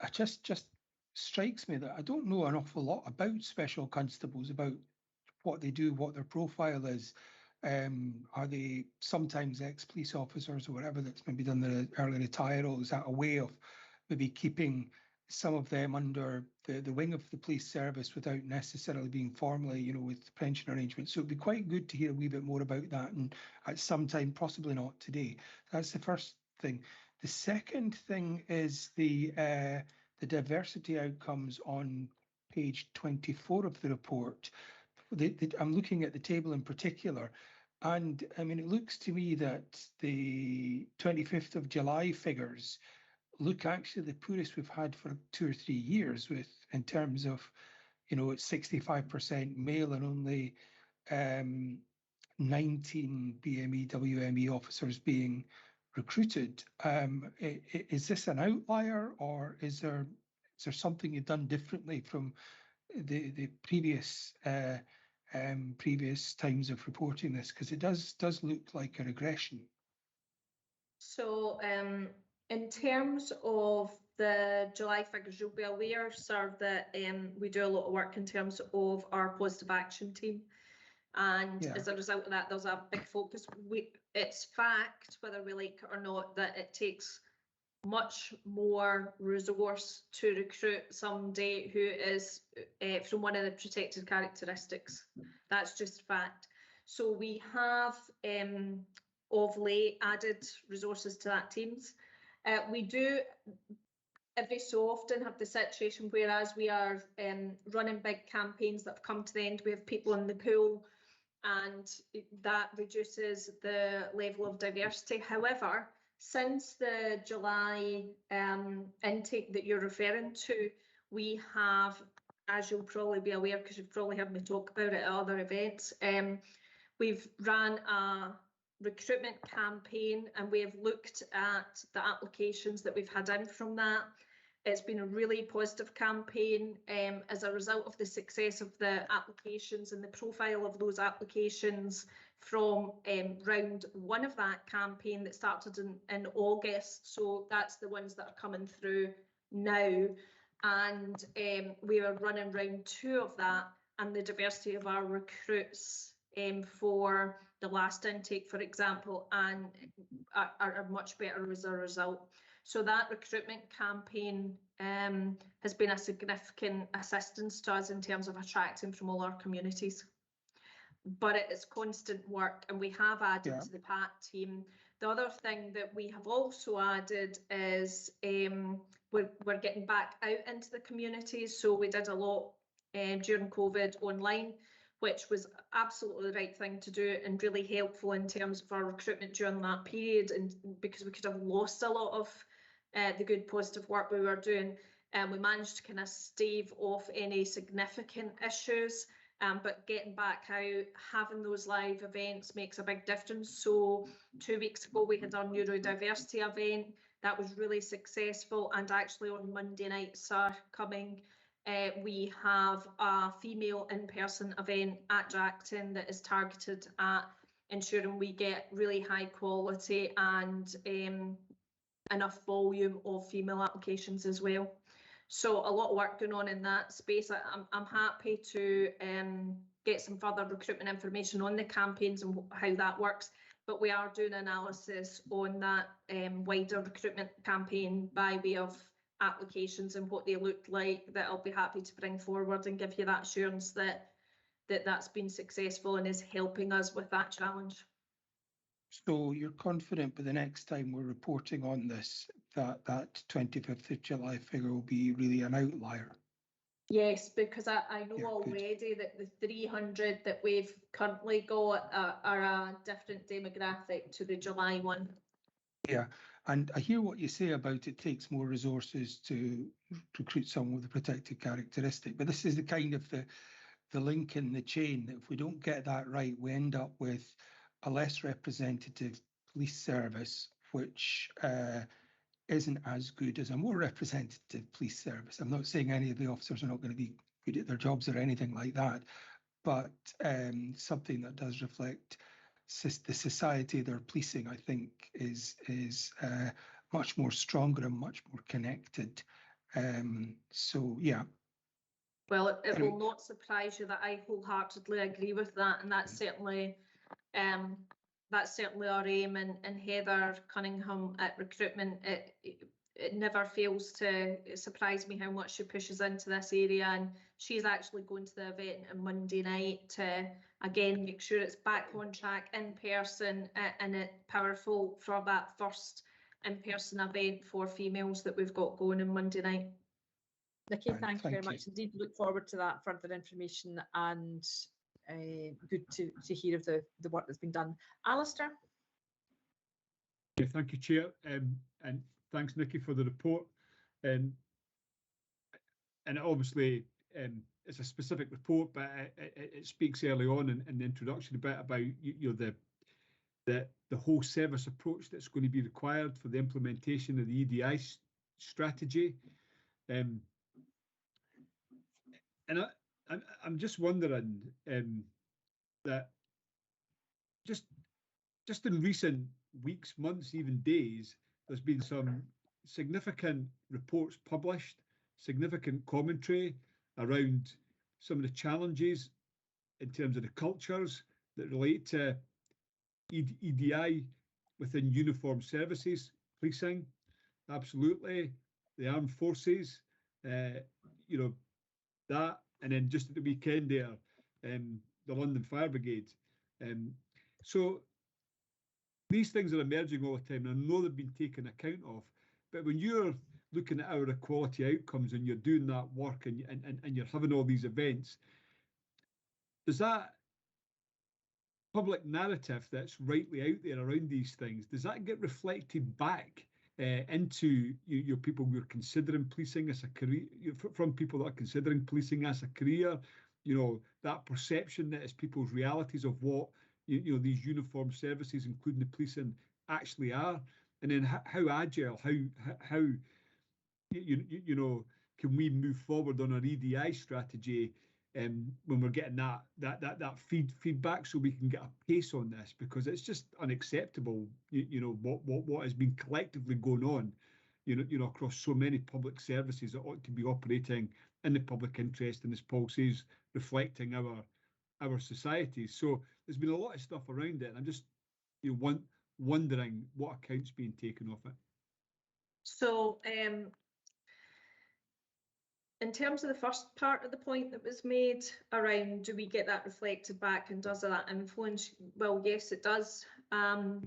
it just strikes me that I don't know an awful lot about special constables, about what they do, what their profile is. Are they sometimes ex-police officers or whatever that's maybe done the early retirement? Is that a way of maybe keeping some of them under the wing of the police service without necessarily being formally, you know, with pension arrangements? So it'd be quite good to hear a wee bit more about that, and at some time, possibly not today. That's the first thing. The second thing is the diversity outcomes on page 24 of the report. I'm looking at the table in particular, and I mean, it looks to me that the 25th of July figures look actually the poorest we've had for 2 or 3 years, with in terms of, you know, it's 65% male and only 19 BME, WME officers being recruited. Is this an outlier, or is there something you've done differently from the previous times of reporting this? Because it does look like a regression. So in terms of the July figures, you'll be aware, sir, that we do a lot of work in terms of our positive action team. And as a result of that, there's a big focus. It's fact, whether we like it or not, that it takes much more resource to recruit somebody who is from one of the protected characteristics. That's just fact. So we have of late added resources to that teams. We do every so often have the situation whereas we are running big campaigns that have come to the end, we have people in the pool, and that reduces the level of diversity. However, since the July intake that you're referring to, we have, as you'll probably be aware because you've probably heard me talk about it at other events, we've ran a recruitment campaign and we have looked at the applications that we've had in from that. It's been a really positive campaign as a result of the success of the applications and the profile of those applications from round one of that campaign that started in August. So that's the ones that are coming through now. And we are running round two of that, and the diversity of our recruits for the last intake, for example, and are much better as a result. So that recruitment campaign has been a significant assistance to us in terms of attracting from all our communities. But it is constant work, and we have added to the PAT team. The other thing that we have also added is we're getting back out into the communities. So we did a lot during COVID online, which was absolutely the right thing to do and really helpful in terms of our recruitment during that period, and because we could have lost a lot of the good positive work we were doing. We managed to kind of stave off any significant issues, but getting back out, having those live events makes a big difference. So 2 weeks ago we had our neurodiversity event that was really successful, and actually on Monday nights are coming. We have a female in-person event at Jackton that is targeted at ensuring we get really high quality and enough volume of female applications as well. So a lot of work going on in that space. I'm happy to get some further recruitment information on the campaigns and how that works. But we are doing analysis on that wider recruitment campaign by way of applications and what they looked like, that I'll be happy to bring forward and give you that assurance that that's been successful and is helping us with that challenge. So you're confident by the next time we're reporting on this that 25th of July figure will be really an outlier? Yes, because I know Yeah, already that the 300 that we've currently got are a different demographic to the July one. Yeah, and I hear what you say about it takes more resources to recruit someone with a protected characteristic, but this is the kind of the link in the chain that if we don't get that right, we end up with a less representative police service, which isn't as good as a more representative police service. I'm not saying any of the officers are not going to be good at their jobs or anything like that, but something that does reflect the society they're policing, I think, is much more stronger and much more connected. So, yeah. Well, it will not surprise you that I wholeheartedly agree with that, and that's certainly our aim. And Heather Cunningham at recruitment, it never fails to surprise me how much she pushes into this area, and she's actually going to the event on Monday night to again make sure it's back on track in person and it's powerful for that first in-person event for females that we've got going on Monday night. Nikki, thank you very much indeed. Look forward to that further information, and good to hear of the work that's been done. Alistair? Yeah, thank you, Chair, and thanks, Nikki, for the report. And obviously, it's a specific report, but it speaks early on in the introduction about the whole service approach that's going to be required for the implementation of the EDI strategy. And I'm just wondering that just in recent weeks, months, even days, there's been some significant reports published, significant commentary around some of the challenges in terms of the cultures that relate to EDI within uniformed services, policing, absolutely, the armed forces, that, and then just at the weekend there, the London Fire Brigade. So these things are emerging all the time, and I know they've been taken account of, but when you're looking at our equality outcomes and you're doing that work and you're having all these events, does that public narrative that's rightly out there around these things, does that get reflected back into your people who are considering policing as a career, from people that are considering policing as a career, that perception that is people's realities of what these uniformed services, including the policing, actually are, and then how agile, how can we move forward on our EDI strategy when we're getting that feedback, so we can get a pace on this, because it's just unacceptable. What has been collectively going on, across so many public services that ought to be operating in the public interest, and as Paul says, reflecting our societies. So there's been a lot of stuff around it, and I'm just wondering what account's being taken of it. So in terms of the first part of the point that was made around, do we get that reflected back and does that influence? Well, yes, it does. And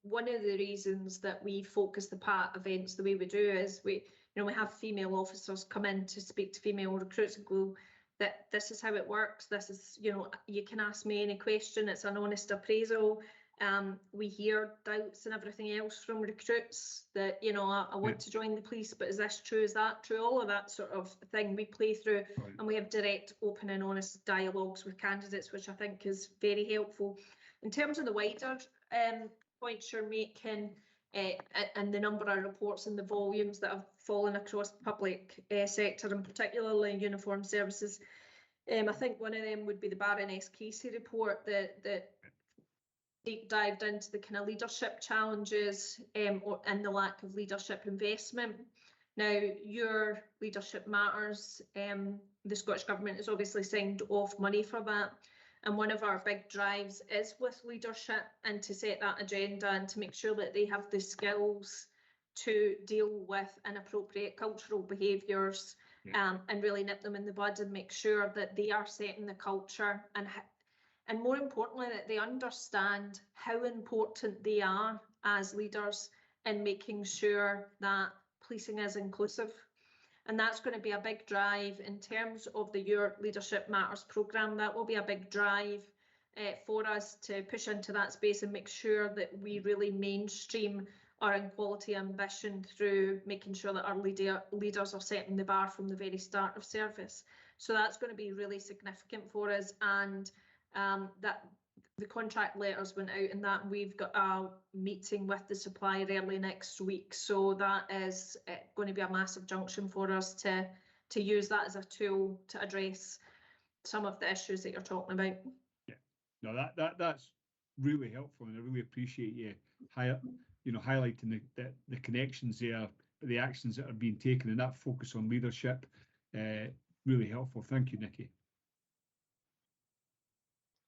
one of the reasons that we focus the PAT events the way we do is we have female officers come in to speak to female recruits and go, that this is how it works. This is, you can ask me any question. It's an honest appraisal. We hear doubts and everything else from recruits that, I want to join the police, but is this true? Is that true? All of that sort of thing we play through, right. And we have direct, open and honest dialogues with candidates, which I think is very helpful. In terms of the wider points you're making, and the number of reports and the volumes that have fallen across the public sector, and particularly uniformed services, I think one of them would be the Baroness Casey report that deep dived into the kind of leadership challenges and the lack of leadership investment. Now, your Leadership Matters, the Scottish Government has obviously signed off money for that. And one of our big drives is with leadership and to set that agenda and to make sure that they have the skills to deal with inappropriate cultural behaviours, and really nip them in the bud and make sure that they are setting the culture and more importantly, that they understand how important they are as leaders in making sure that policing is inclusive. And that's going to be a big drive in terms of the Your Leadership Matters programme. That will be a big drive for us to push into that space and make sure that we really mainstream our equality ambition through making sure that our leaders are setting the bar from the very start of service. So that's going to be really significant for us, and that the contract letters went out and that we've got a meeting with the supplier early next week. So that is going to be a massive junction for us to use that as a tool to address some of the issues that you're talking about. Yeah, no, that's really helpful, and I really appreciate you highlighting the connections there, the actions that are being taken, and that focus on leadership. Really helpful. Thank you, Nikki.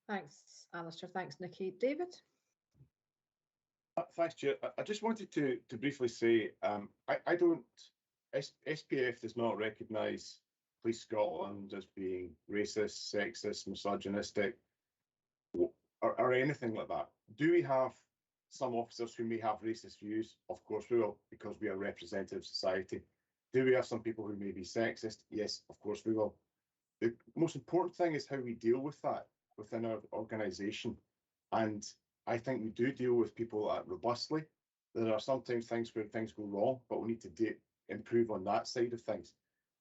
Thanks, Alistair. Thanks, Nikki. David? Thanks, Chair. I just wanted to briefly say, I don't, SPF does not recognise Police Scotland as being racist, sexist, misogynistic, or anything like that. Do we have some officers who may have racist views? Of course we will, because we are a representative society. Do we have some people who may be sexist? Yes, of course we will. The most important thing is how we deal with that within our organisation. And I think we do deal with people robustly. There are sometimes things where things go wrong, but we need to improve on that side of things.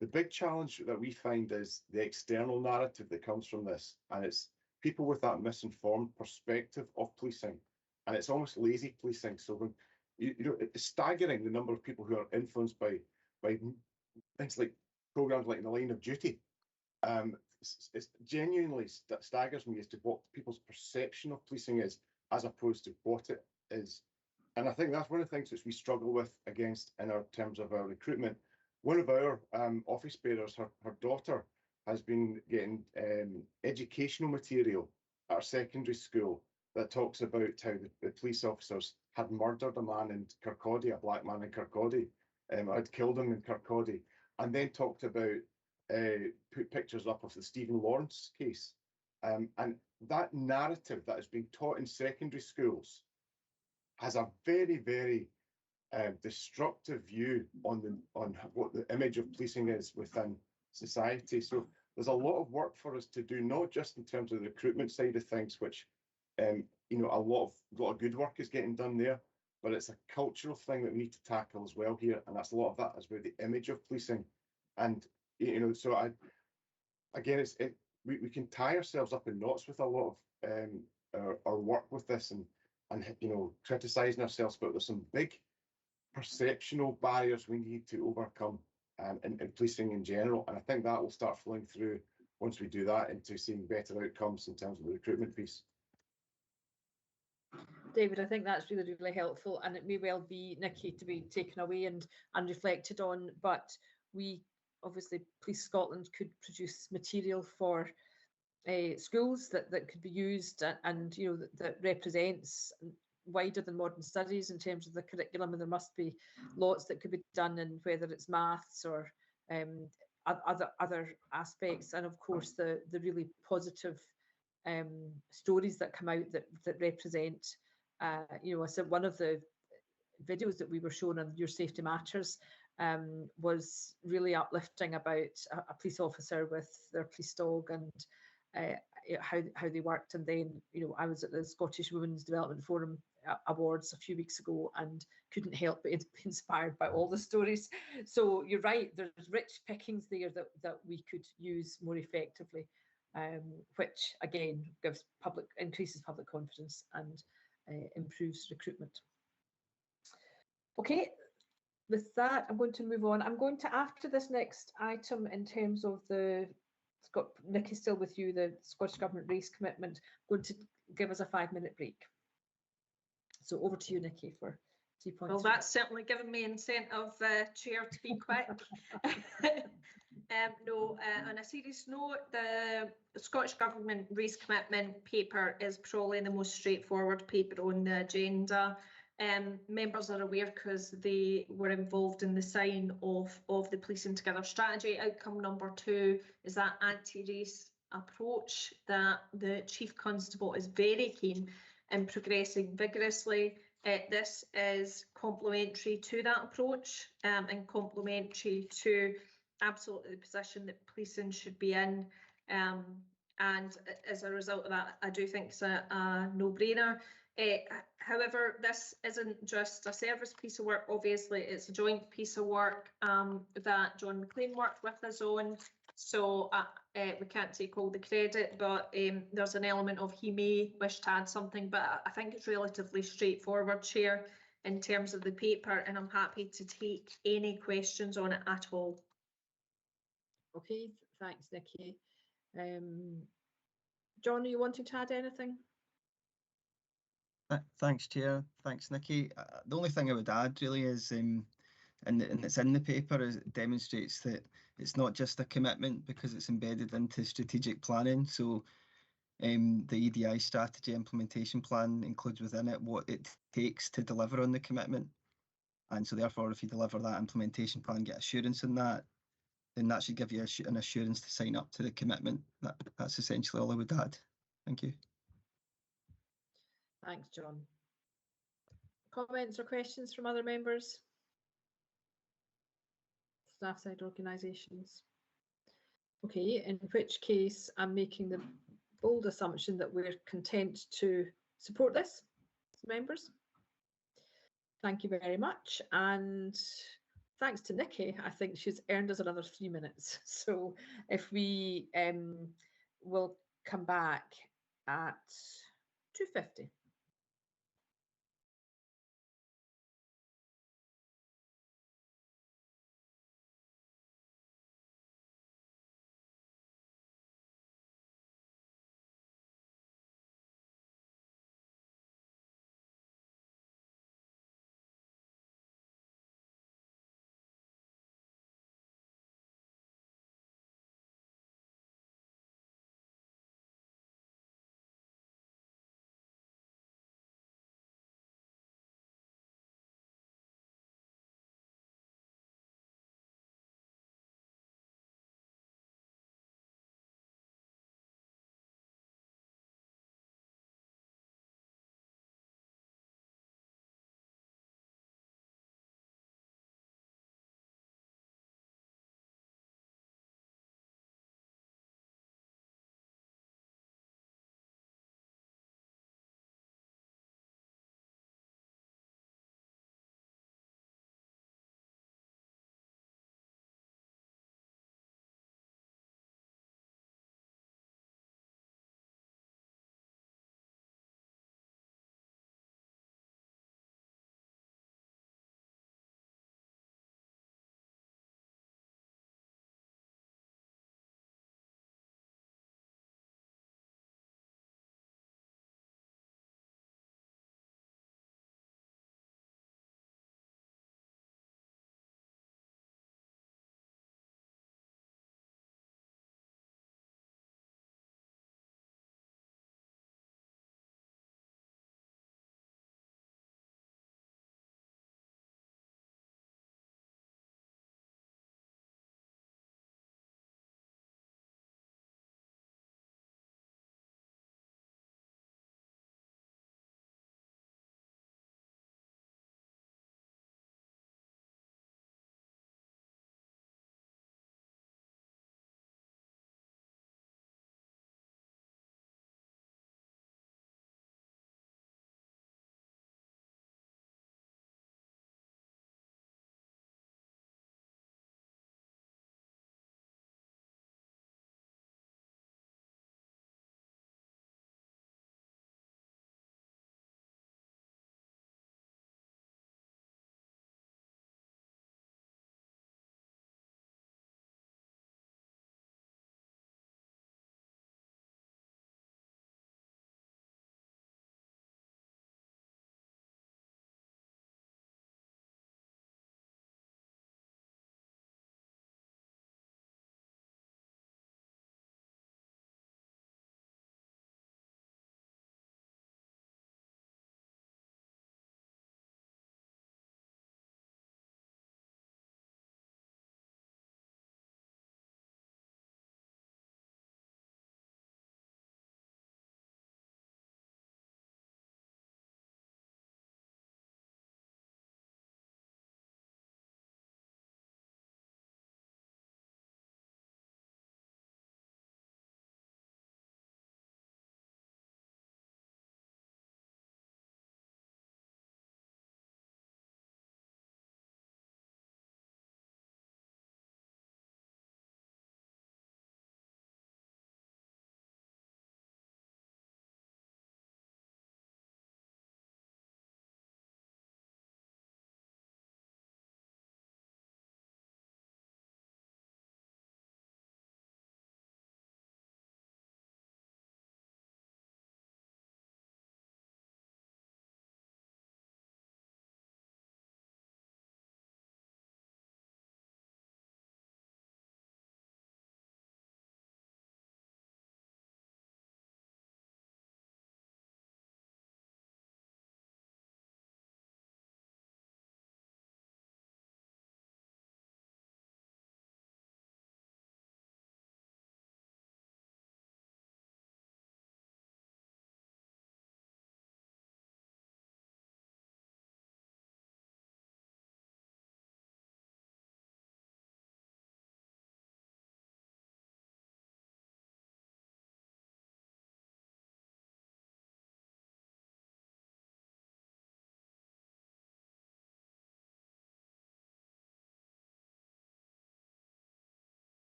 The big challenge that we find is the external narrative that comes from this, and it's people with that misinformed perspective of policing, and it's almost lazy policing. So when it's staggering the number of people who are influenced by things like programs like The Line of Duty. It genuinely staggers me as to what people's perception of policing is, as opposed to what it is. And I think that's one of the things that we struggle with against in our terms of our recruitment. One of our office bearers, her daughter, has been getting educational material at our secondary school that talks about how the police officers had murdered a man in Kirkcaldy, a black man in Kirkcaldy, had killed him in Kirkcaldy, and then talked about put pictures up of the Stephen Lawrence case. And that narrative that is being taught in secondary schools has a very, very destructive view on what the image of policing is within society. So there's a lot of work for us to do, not just in terms of the recruitment side of things, which a lot of good work is getting done there, but it's a cultural thing that we need to tackle as well here, and that's a lot of that is about the image of policing. And so we can tie ourselves up in knots with a lot of our work with this, and criticising ourselves, but there's some big perceptional barriers we need to overcome in policing in general, and I think that will start flowing through once we do that into seeing better outcomes in terms of the recruitment piece. David, I think that's really, really helpful, and it may well be, Nikki, to be taken away and reflected on, but we obviously, Police Scotland could produce material for schools that could be used and that represents wider than modern studies in terms of the curriculum, and there must be lots that could be done in whether it's maths or other aspects, and of course the really positive stories that come out that represent so one of the videos that we were shown on Your Safety Matters was really uplifting about a police officer with their police dog and how they worked. And then I was at the Scottish Women's Development Forum Awards a few weeks ago and couldn't help but be inspired by all the stories. So you're right, there's rich pickings there that we could use more effectively, which again increases public confidence and improves recruitment. Okay, with that, I'm going to move on. I'm going to, after this next item, in terms of Nikki's still with you, the Scottish Government Race Commitment, going to give us a 5-minute break. So over to you, Nikki, for 3.3. Well, that's certainly given me incentive, Chair, to be quick. No, on a serious note, the Scottish Government Race Commitment paper is probably the most straightforward paper on the agenda. Members are aware because they were involved in the sign of the Policing Together strategy. Outcome number 2 is that anti-race approach that the Chief Constable is very keen in progressing vigorously. This is complementary to that approach and complementary to absolutely the position that policing should be in. And as a result of that, I do think it's a no-brainer. However, this isn't just a service piece of work. Obviously, it's a joint piece of work that John McLean worked with us on. So we can't take all the credit, but there's an element of he may wish to add something, but I think it's relatively straightforward, Chair, in terms of the paper, and I'm happy to take any questions on it at all. Okay, thanks, Nikki. John, are you wanting to add anything? Thanks, Chair. Thanks, Nikki. The only thing I would add really is, and it's in the paper, is it demonstrates that it's not just a commitment because it's embedded into strategic planning. So the EDI strategy implementation plan includes within it what it takes to deliver on the commitment. And so therefore, if you deliver that implementation plan, get assurance in that, then that should give you an assurance to sign up to the commitment. That's essentially all I would add. Thank you. Thanks, John. Comments or questions from other members? Staff side organisations? Okay, in which case I'm making the bold assumption that we're content to support this, members. Thank you very much. And thanks to Nikki, I think she's earned us another 3 minutes. So if we will come back at 2:50.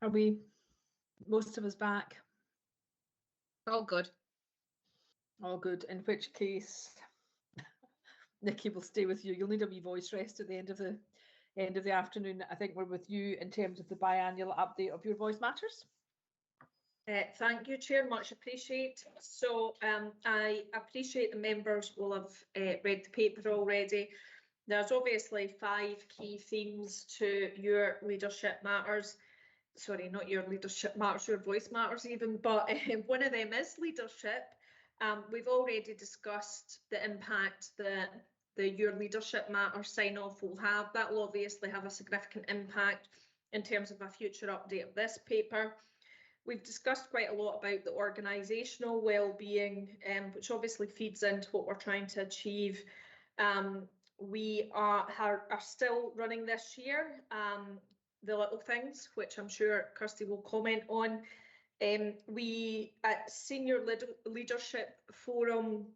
Are we, most of us back? All good. All good, in which case Nikki will stay with you. You'll need a wee voice rest at the end of the afternoon. I think we're with you in terms of the biannual update of Your Voice Matters. Thank you, Chair, much appreciate. So I appreciate the members will have read the paper already. There's obviously 5 key themes to Your Leadership Matters. Sorry, not Your Leadership Matters, Your Voice Matters even, but one of them is leadership. We've already discussed the impact that the Your Leadership Matters sign-off will have. That will obviously have a significant impact in terms of a future update of this paper. We've discussed quite a lot about the organisational well-being, which obviously feeds into what we're trying to achieve. We are still running this year, the little things, which I'm sure Kirsty will comment on. We at Senior Leadership Forum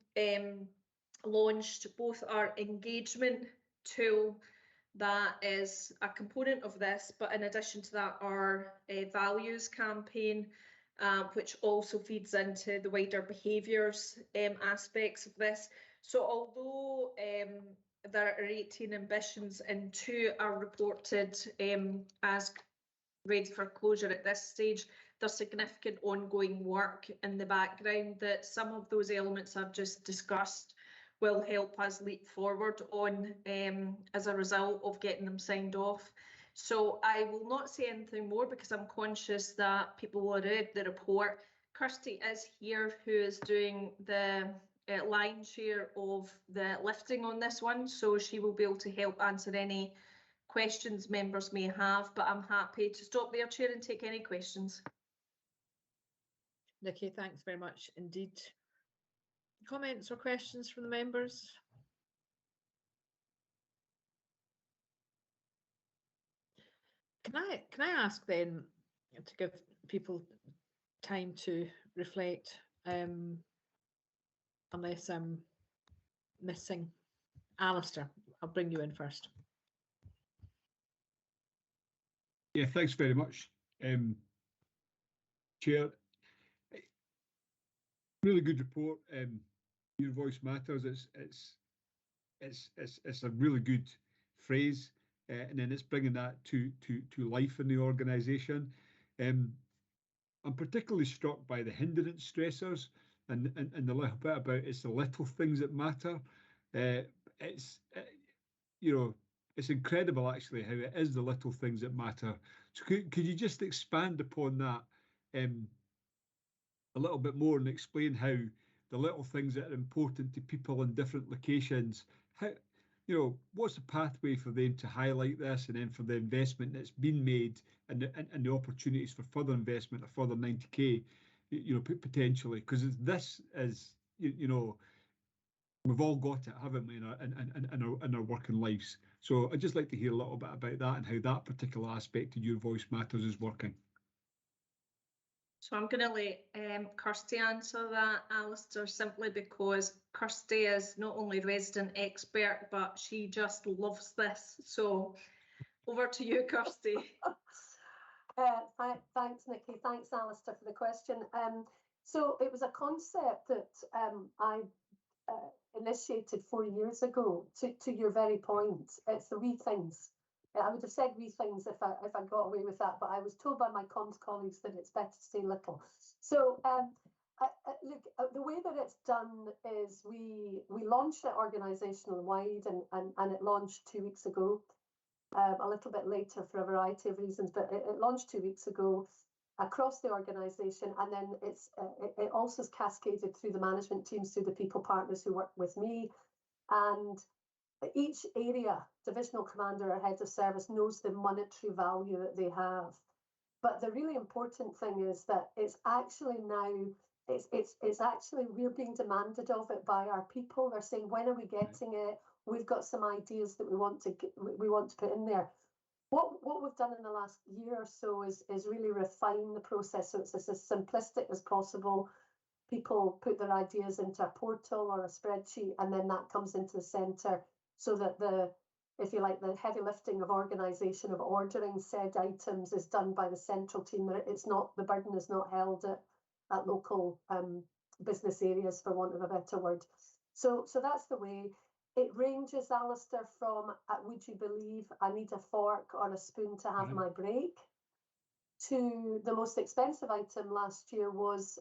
launched both our engagement tool, that is a component of this, but in addition to that, our values campaign, which also feeds into the wider behaviours aspects of this. So although there are 18 ambitions and 2 are reported as ready for closure at this stage, there's significant ongoing work in the background that some of those elements I've just discussed will help us leap forward on as a result of getting them signed off. So I will not say anything more because I'm conscious that people will read the report. Kirsty is here, who is doing the lion's share of the lifting on this one, so she will be able to help answer any questions members may have, but I'm happy to stop there, Chair, and take any questions. Nikki, thanks very much indeed. Comments or questions from the members? Can I ask then, to give people time to reflect, unless I'm missing, Alistair, I'll bring you in first. Yeah, thanks very much, Chair. Really good report. Your Voice Matters. It's a really good phrase, and then it's bringing that to life in the organisation. I'm particularly struck by the hindrance stressors and the little bit about it's the little things that matter. It's incredible actually how it is the little things that matter. So could you just expand upon that a little bit more and explain how the little things that are important to people in different locations, how, what's the pathway for them to highlight this, and then for the investment that's been made and the opportunities for further investment, a further 90k, potentially, because this is, we've all got it, haven't we, in our working lives. So I'd just like to hear a little bit about that and how that particular aspect of Your Voice Matters is working. So I'm going to let Kirsty answer that, Alistair, simply because Kirsty is not only resident expert, but she just loves this. So over to you, Kirsty. Thanks, Nikki. Thanks, Alistair, for the question. So it was a concept that I initiated 4 years ago. To your very point, it's the wee things. I would have said wee things if I got away with that, but I was told by my comms colleagues that it's better to say little. So look, the way that it's done is we launched it organisational wide, and it launched 2 weeks ago, a little bit later for a variety of reasons, but it launched 2 weeks ago across the organisation, and then it also is cascaded through the management teams, through the people partners who work with me, and each area, divisional commander or head of service, knows the monetary value that they have. But the really important thing is that it's actually now, it's actually, we're being demanded of it by our people. They're saying, when are we getting it? We've got some ideas that we want to put in there. What we've done in the last year or so is really refine the process, so it's as simplistic as possible. People put their ideas into a portal or a spreadsheet, and then that comes into the centre, so that the if you like, the heavy lifting of organisation of ordering said items is done by the central team. It's not, the burden is not held at local business areas, for want of a better word. So that's the way. It ranges, Alistair, from would you believe I need a fork or a spoon to have my break, to the most expensive item last year was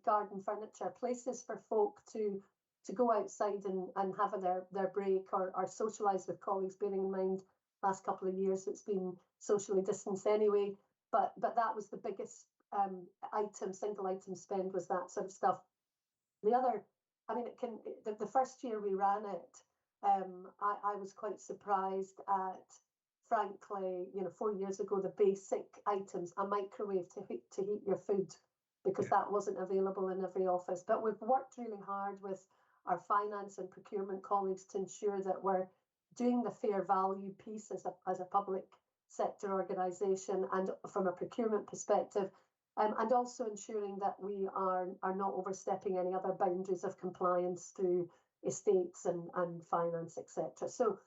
garden furniture, places for folk to go outside and have their break or socialise with colleagues, bearing in mind last couple of years it's been socially distanced anyway, but that was the biggest single item spend, was that sort of stuff. The other, I mean, the first year we ran it, I was quite surprised at, frankly, 4 years ago, the basic items, a microwave to heat your food, because that wasn't available in every office. But we've worked really hard with our finance and procurement colleagues to ensure that we're doing the fair value piece as a public sector organisation and from a procurement perspective, and also ensuring that we are not overstepping any other boundaries of compliance through estates and finance, etc. So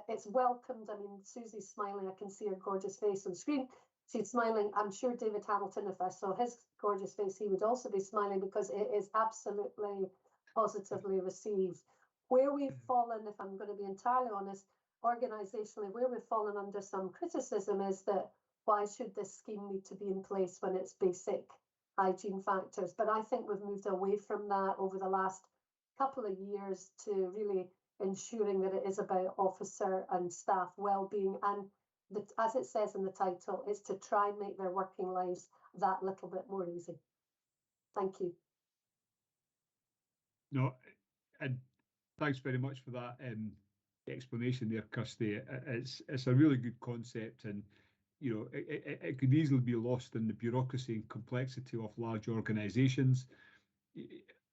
it's welcomed. I mean, Susie's smiling. I can see her gorgeous face on the screen. She's smiling. I'm sure David Hamilton, if I saw his gorgeous face, he would also be smiling, because it is absolutely positively received. Where we've fallen, if I'm going to be entirely honest, organisationally, where we've fallen under some criticism is that why should this scheme need to be in place when it's basic hygiene factors? But I think we've moved away from that over the last couple of years to really ensuring that it is about officer and staff well-being, and as it says in the title, is to try and make their working lives that little bit more easy. Thank you. No, and thanks very much for that explanation there, Kirsty. It's a really good concept, and it could easily be lost in the bureaucracy and complexity of large organisations.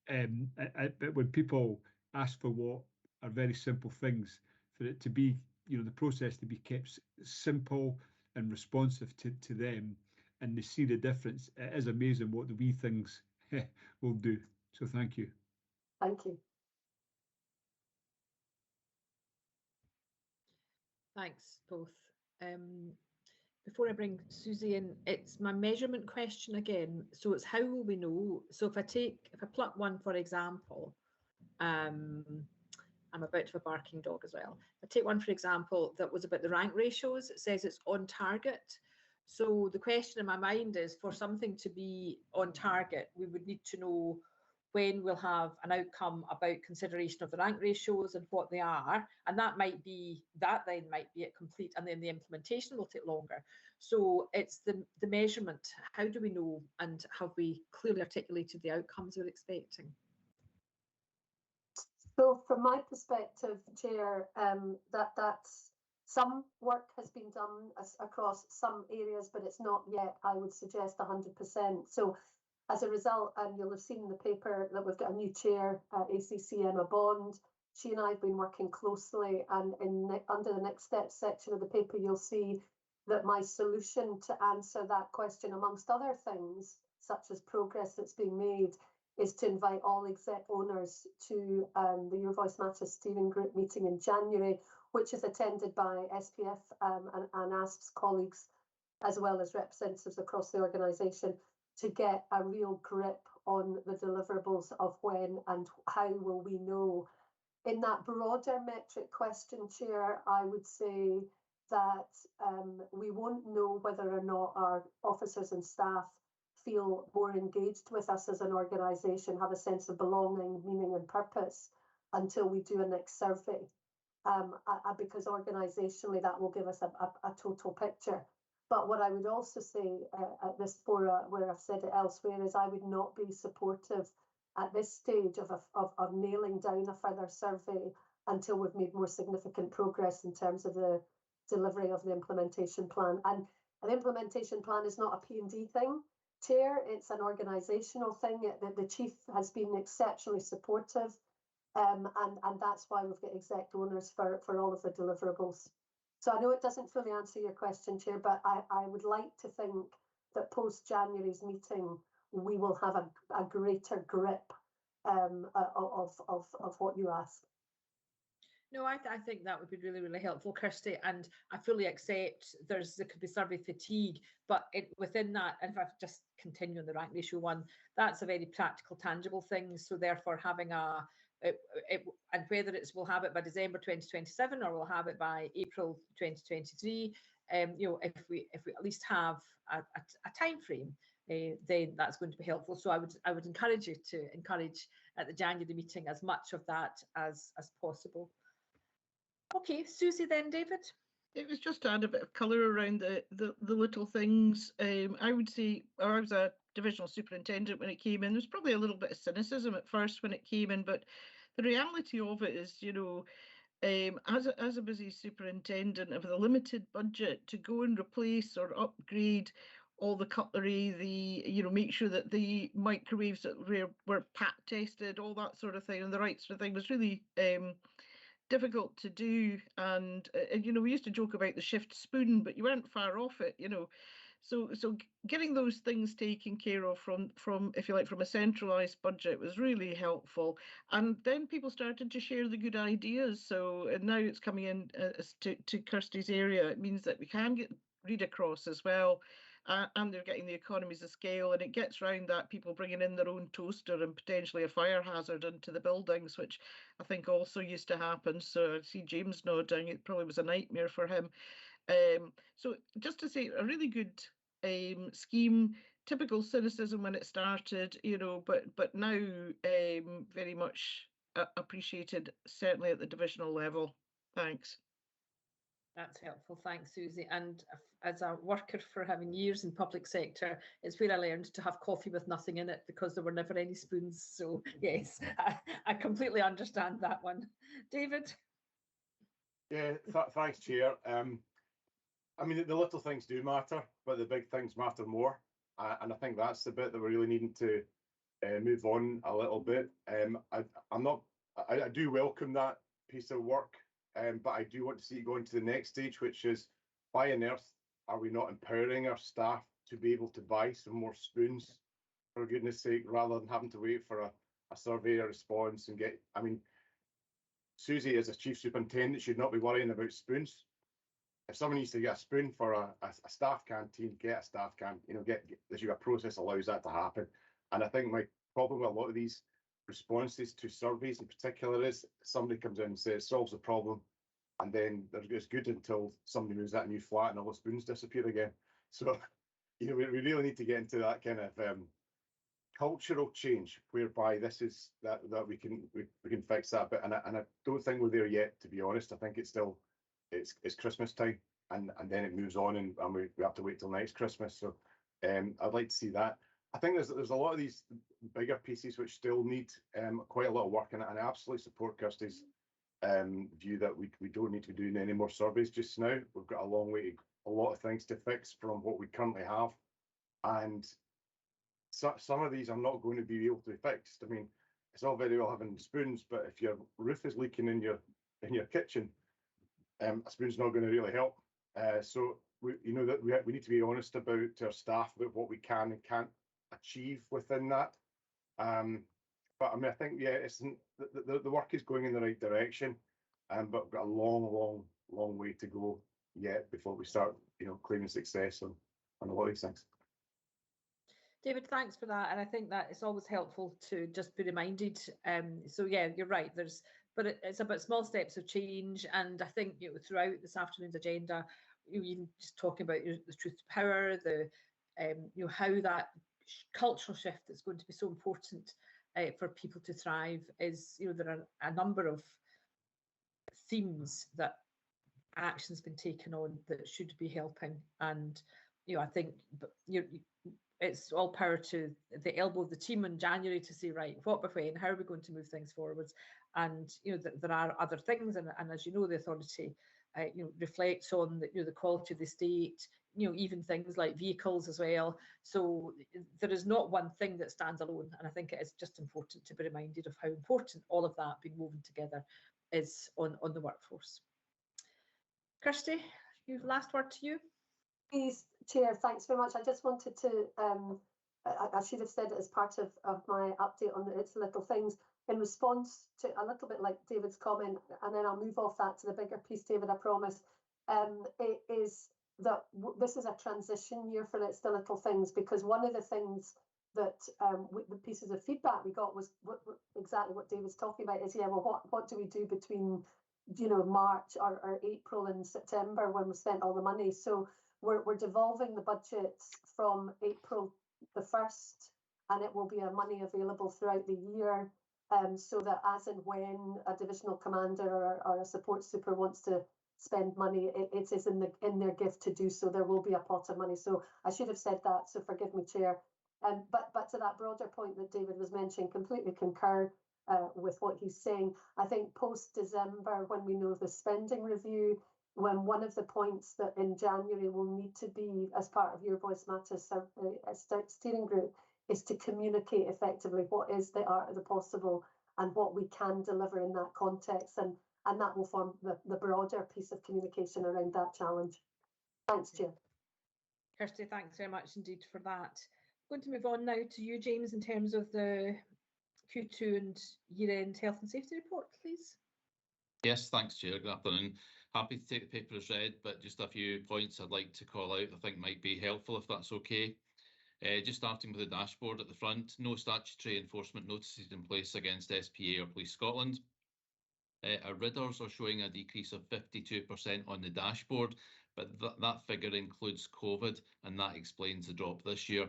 But when people ask for what are very simple things, for it to be, the process to be kept simple and responsive to them, and they see the difference, it is amazing what the wee things will do. So thank you. Thank you. Thanks both. Before I bring Susie in, it's my measurement question again. So it's how will we know? So if I pluck one, for example, I'm about to have a barking dog as well. I take one, for example, that was about the rank ratios. It says it's on target. So the question in my mind is, for something to be on target, we would need to know when we'll have an outcome about consideration of the rank ratios and what they are, and that then might be it complete, and then the implementation will take longer. So it's the measurement. How do we know, and have we clearly articulated the outcomes we're expecting? So from my perspective, Chair, that's some work has been done across some areas, but it's not yet, I would suggest, 100%. So as a result, and you'll have seen in the paper that we've got a new chair, ACC Emma Bond. She and I have been working closely, and under the next steps section of the paper, you'll see that my solution to answer that question, amongst other things, such as progress that's being made, is to invite all exec owners to the Your Voice Matters steering group meeting in January, which is attended by SPF and ASP's colleagues, as well as representatives across the organisation, to get a real grip on the deliverables of when and how will we know. In that broader metric question, Chair, I would say that we won't know whether or not our officers and staff feel more engaged with us as an organisation, have a sense of belonging, meaning and purpose, until we do a next survey. Because organisationally that will give us a total picture. But what I would also say at this forum, where I've said it elsewhere, is I would not be supportive at this stage of nailing down a further survey until we've made more significant progress in terms of the delivery of the implementation plan. And an implementation plan is not a P&D thing, Chair, it's an organisational thing. The Chief has been exceptionally supportive, and that's why we've got exec owners for all of the deliverables. So I know it doesn't fully answer your question, Chair, but I would like to think that post-January's meeting, we will have a greater grip of what you ask. No, I think that would be really, really helpful, Kirsty, and I fully accept there could be survey fatigue, but within that, and if I just continue on the rank ratio one, that's a very practical, tangible thing. So therefore, having and whether we'll have it by December 2027 or we'll have it by April 2023, if we at least have a time frame, then that's going to be helpful. So I would encourage you to encourage at the January meeting as much of that as possible. Okay, Susie then, David. It was just to add a bit of colour around the little things. I would say, I was a divisional superintendent when it came in. There was probably a little bit of cynicism at first when it came in, but the reality of it is, as a busy superintendent with a limited budget, to go and replace or upgrade all the cutlery, make sure that the microwaves that were pat tested, all that sort of thing, and the right sort of thing was really difficult to do. And we used to joke about the shift spoon, but you weren't far off it, So getting those things taken care of from if you like, from a centralised budget was really helpful. And then people started to share the good ideas. And now it's coming in to Kirsty's area. It means that we can get read across as well. And they're getting the economies of scale, and it gets round that people bringing in their own toaster and potentially a fire hazard into the buildings, which I think also used to happen. So I see James nodding. It probably was a nightmare for him. So just to say, a really good scheme. Typical cynicism when it started, but now very much appreciated, certainly at the divisional level. Thanks. That's helpful. Thanks, Susie. And as a worker for having years in public sector, it's where I learned to have coffee with nothing in it because there were never any spoons. So yes, I completely understand that one. David? Yeah, thanks, Chair. I mean, the little things do matter, but the big things matter more. And I think that's the bit that we're really needing to move on a little bit. I do welcome that piece of work. But I do want to see it go into the next stage, which is, why on earth are we not empowering our staff to be able to buy some more spoons, for goodness sake, rather than having to wait for a survey or response and get, I mean, Susie as a chief superintendent should not be worrying about spoons. If someone needs to get a spoon for a staff canteen, get a staff canteen, the process allows that to happen. And I think my problem with a lot of these responses to surveys in particular is somebody comes in and says solves the problem, and then it's good until somebody moves that new flat and all the spoons disappear again. So we really need to get into that kind of cultural change whereby this is that we can fix that bit, and I don't think we're there yet, to be honest. I think it's still it's Christmas time, and then it moves on, and we have to wait till next Christmas. So I'd like to see that. I think there's a lot of these bigger pieces which still need quite a lot of work, and I absolutely support Kirsty's view that we don't need to be doing any more surveys just now. We've got a long way, a lot of things to fix from what we currently have, and some of these are not going to be able to be fixed. I mean, it's all very well having spoons, but if your roof is leaking in your kitchen, a spoon's not going to really help. So we need to be honest about to our staff about what we can and can't achieve within that. But I mean, I think the work is going in the right direction, but we've got a long way to go yet before we start claiming success on a lot of these things. David, thanks for that, and I think that it's always helpful to just be reminded. So yeah, you're right. But it's about small steps of change, and I think throughout this afternoon's agenda, even just talking about the truth to power, the how that cultural shift that's going to be so important for people to thrive is, there are a number of themes that action's been taken on that should be helping, and I think it's all power to the elbow of the team in January to say, right, what, when, how are we going to move things forwards? And there are other things, and as you know, the authority reflects on the quality of the state, even things like vehicles as well. So there is not one thing that stands alone, and I think it is just important to be reminded of how important all of that being woven together is on the workforce. Kirsty, last word to you. Please, Chair, thanks very much. I just wanted to, I should have said it as part of my update on It's Little Things. in response to a little bit like David's comment, and then I'll move off that to the bigger piece, David, I promise, it is that this is a transition year for Let's Do Little Things, because one of the things that the pieces of feedback we got was exactly what David's talking about is, yeah, well, what do we do between, you know, March or April and September when we spent all the money? So we're devolving the budgets from April the 1st, and it will be a money available throughout the year, so that as and when a divisional commander or a support super wants to spend money, it is in their gift to do so. There will be a pot of money. So I should have said that, so forgive me, Chair. But to that broader point that David was mentioning, completely concur with what he's saying. I think post-December, when we know the spending review, when one of the points that in January will need to be, as part of Your Voice Matters steering group, is to communicate effectively what is the art of the possible and what we can deliver in that context. And that will form the broader piece of communication around that challenge. Thanks, Chair. Kirsty, thanks very much indeed for that. I'm going to move on now to you, James, in terms of the Q2 and year-end health and safety report, please. Yes, thanks, Chair. Good afternoon. Happy to take the paper as read, but just a few points I'd like to call out I think might be helpful, if that's okay. Just starting with the dashboard at the front, no statutory enforcement notices in place against SPA or Police Scotland. Our ridders are showing a decrease of 52% on the dashboard, but that figure includes COVID, and that explains the drop this year.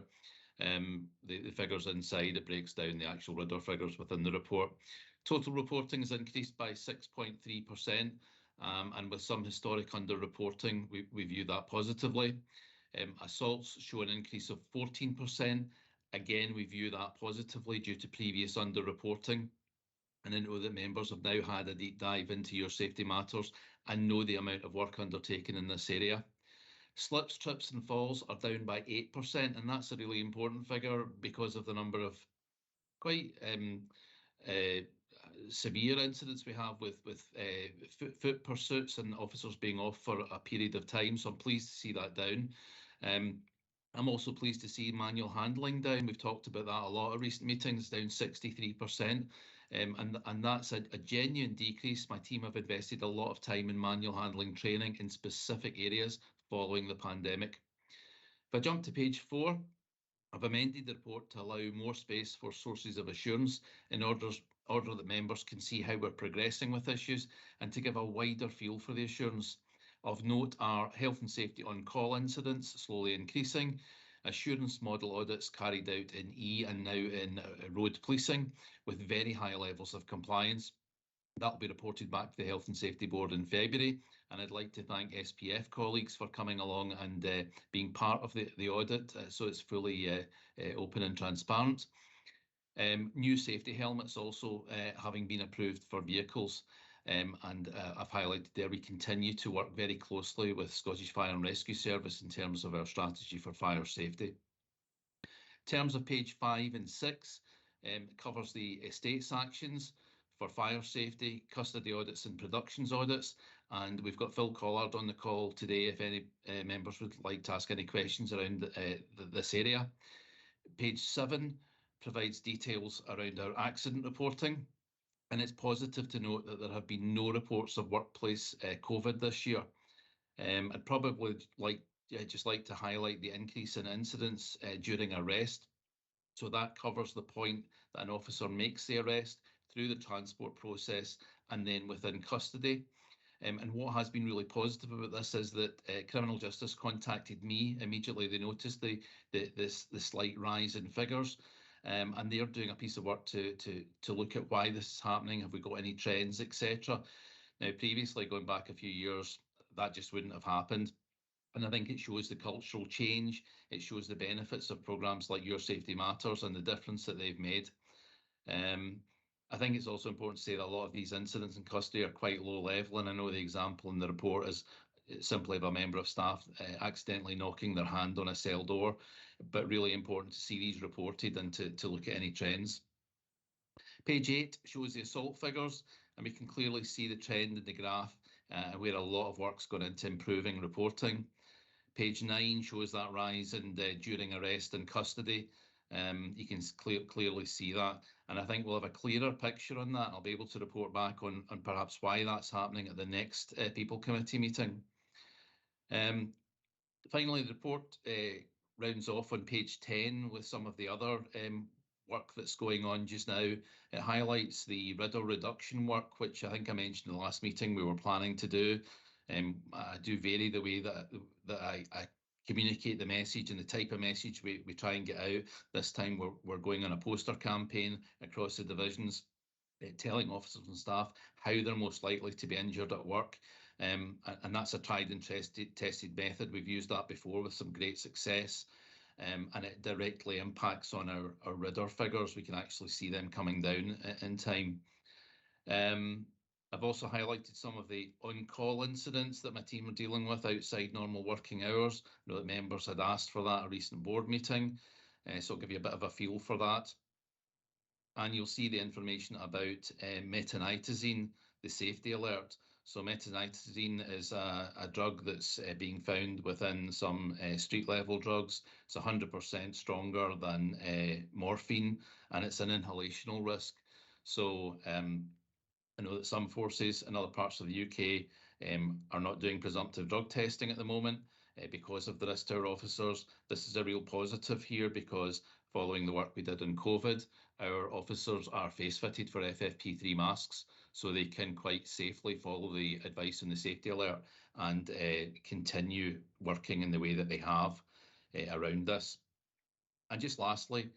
The figures inside, it breaks down the actual ridder figures within the report. Total reporting has increased by 6.3%, and with some historic underreporting, we view that positively. Assaults show an increase of 14%. Again, we view that positively due to previous underreporting. And I know that members have now had a deep dive into Your Safety Matters and know the amount of work undertaken in this area. Slips, trips and falls are down by 8%, and that's a really important figure because of the number of quite severe incidents we have with foot pursuits and officers being off for a period of time. So I'm pleased to see that down. I'm also pleased to see manual handling down. We've talked about that a lot at recent meetings, down 63%. And that's a genuine decrease. My team have invested a lot of time in manual handling training in specific areas following the pandemic. If I jump to page 4, I've amended the report to allow more space for sources of assurance in order that members can see how we're progressing with issues and to give a wider feel for the assurance. Of note are health and safety on-call incidents slowly increasing, assurance model audits carried out in E and now in road policing with very high levels of compliance. That will be reported back to the Health and Safety Board in February, and I'd like to thank SPF colleagues for coming along and being part of the audit, so it's fully open and transparent. New safety helmets also having been approved for vehicles, and I've highlighted there we continue to work very closely with Scottish Fire and Rescue Service in terms of our strategy for fire safety. In terms of page 5 and 6, covers the estates actions for fire safety, custody audits and productions audits, and we've got Phil Collard on the call today if any members would like to ask any questions around this area. Page 7 provides details around our accident reporting, and it's positive to note that there have been no reports of workplace COVID this year. I'd probably just like to highlight the increase in incidents during arrest. So that covers the point that an officer makes the arrest through the transport process and then within custody. And what has been really positive about this is that Criminal Justice contacted me immediately. They noticed the slight rise in figures, and they're doing a piece of work to look at why this is happening. Have we got any trends, etc. Now, previously, going back a few years, that just wouldn't have happened. And I think it shows the cultural change. It shows the benefits of programmes like Your Safety Matters and the difference that they've made. I think it's also important to say that a lot of these incidents in custody are quite low level, and I know the example in the report is simply of a member of staff accidentally knocking their hand on a cell door, but really important to see these reported and to look at any trends. Page 8 shows the assault figures, and we can clearly see the trend in the graph where a lot of work's gone into improving reporting. Page 9 shows that rise in during arrest and custody. You can clearly see that. And I think we'll have a clearer picture on that. I'll be able to report back on perhaps why that's happening at the next People Committee meeting. Finally, the report rounds off on page 10 with some of the other work that's going on just now. It highlights the riddle reduction work, which I think I mentioned in the last meeting we were planning to do. I do vary the way that I communicate the message and the type of message we try and get out. This time we're going on a poster campaign across the divisions, telling officers and staff how they're most likely to be injured at work. And that's a tried and tested method. We've used that before with some great success. And it directly impacts on our RIDDOR figures. We can actually see them coming down in time. I've also highlighted some of the on-call incidents that my team are dealing with outside normal working hours. I know that members had asked for that at a recent board meeting, so I'll give you a bit of a feel for that. And you'll see the information about metanitazine, the safety alert. So metanitazine is a drug that's being found within some street level drugs. It's 100% stronger than morphine, and it's an inhalational risk. So I know that some forces in other parts of the UK are not doing presumptive drug testing at the moment because of the risk to our officers. This is a real positive here because following the work we did on COVID, our officers are face fitted for FFP3 masks, so they can quite safely follow the advice on the safety alert and continue working in the way that they have around this. And just lastly,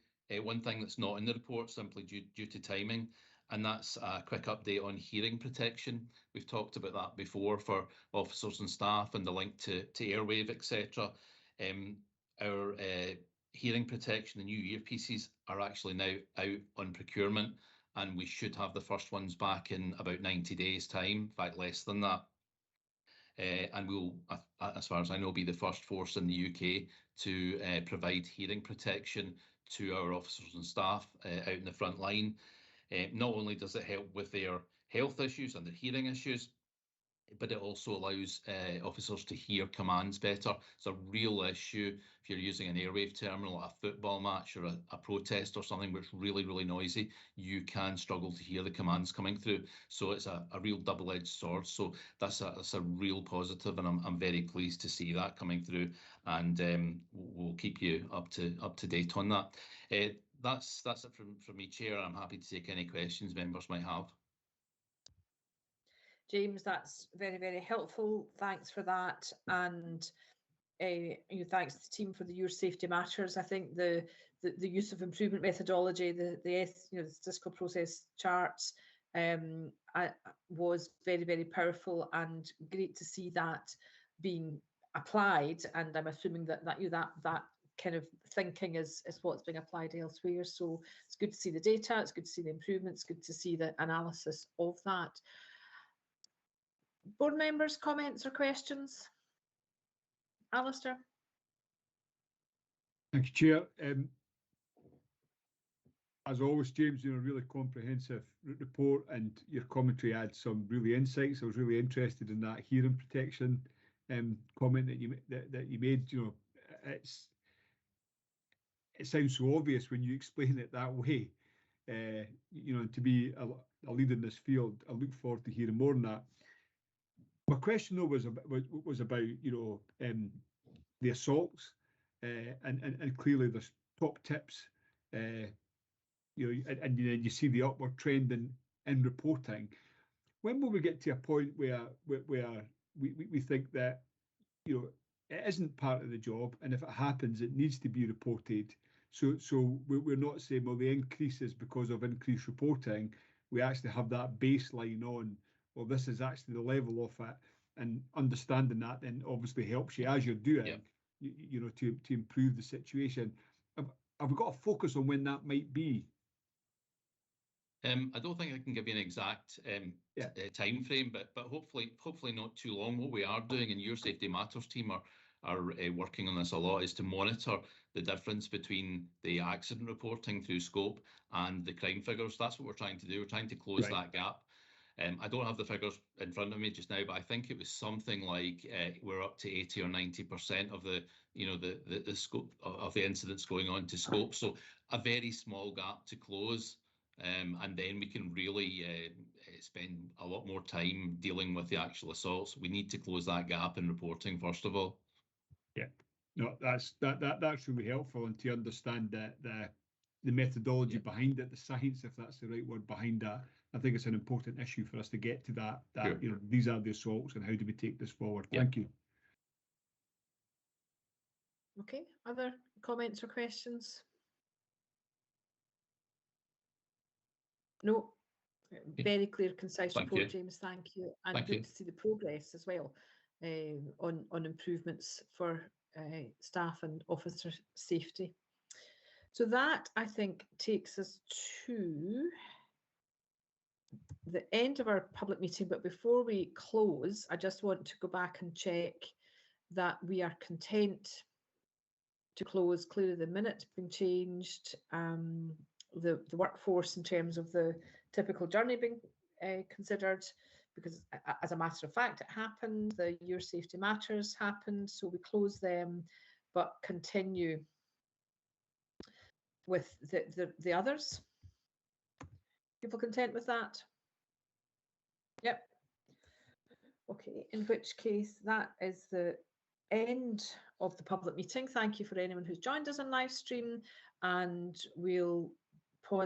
one thing that's not in the report simply due to timing, and that's a quick update on hearing protection. We've talked about that before for officers and staff and the link to airwave, etc. Our hearing protection, the new earpieces, are actually now out on procurement, and we should have the first ones back in about 90 days' time, in fact less than that. And we'll, as far as I know, be the first force in the UK to provide hearing protection to our officers and staff out in the front line. Not only does it help with their health issues and their hearing issues, but it also allows officers to hear commands better. It's a real issue if you're using an airwave terminal at a football match or a protest or something which is really, really noisy. You can struggle to hear the commands coming through. So it's a real double-edged sword. So that's a real positive, and I'm very pleased to see that coming through. And we'll keep you up to date on that. That's it from me, Chair. I'm happy to take any questions members might have. James, that's very, very helpful. Thanks for that. And thanks to the team for the Your Safety Matters. I think the use of improvement methodology, the statistical process charts was very, very powerful and great to see that being applied. And I'm assuming that kind of thinking is what's being applied elsewhere. So it's good to see the data, it's good to see the improvements, good to see the analysis of that. Board members, comments or questions? Alistair? Thank you, Chair. As always, James, you're a really comprehensive report, and your commentary adds some really insights. I was really interested in that hearing protection comment that you made. You know, it sounds so obvious when you explain it that way. You know, to be a leader in this field, I look forward to hearing more on that. My question though was about the assaults, and clearly there's top tips, and you see the upward trend in reporting. When will we get to a point where we think that it isn't part of the job, and if it happens, it needs to be reported? So we're not saying, well, the increase is because of increased reporting. We actually have that baseline on, well, this is actually the level of it, and understanding that then obviously helps you as you're doing, to improve the situation. Have we got a focus on when that might be? I don't think I can give you an exact time frame, but hopefully not too long. What we are doing in Your Safety Matters team are working on this a lot, is to monitor the difference between the accident reporting through scope and the crime figures. That's what we're trying to do. We're trying to close that gap. I don't have the figures in front of me just now, but I think it was something like we're up to 80 or 90% of the scope of the incidents going on to scope. So a very small gap to close. and then we can really spend a lot more time dealing with the actual assaults. We need to close that gap in reporting first of all. Yeah, no, that's really helpful, and to understand the methodology behind it, the science, if that's the right word, behind that. I think it's an important issue for us to get to that. Sure. You know, these are the assaults, and how do we take this forward? Thank you. Okay, other comments or questions? No, very clear, concise report, James. Thank you, and good to see the progress as well on improvements for staff and officer safety. So that, I think, takes us to the end of our public meeting. But before we close, I just want to go back and check that we are content to close. Clearly the minutes being changed, the workforce in terms of the typical journey being considered, because as a matter of fact it happened, the Your Safety Matters happened, so we close them but continue with the others. People content with that? Yep. Okay, in which case that is the end of the public meeting. Thank you for anyone who's joined us on live stream, and we'll pause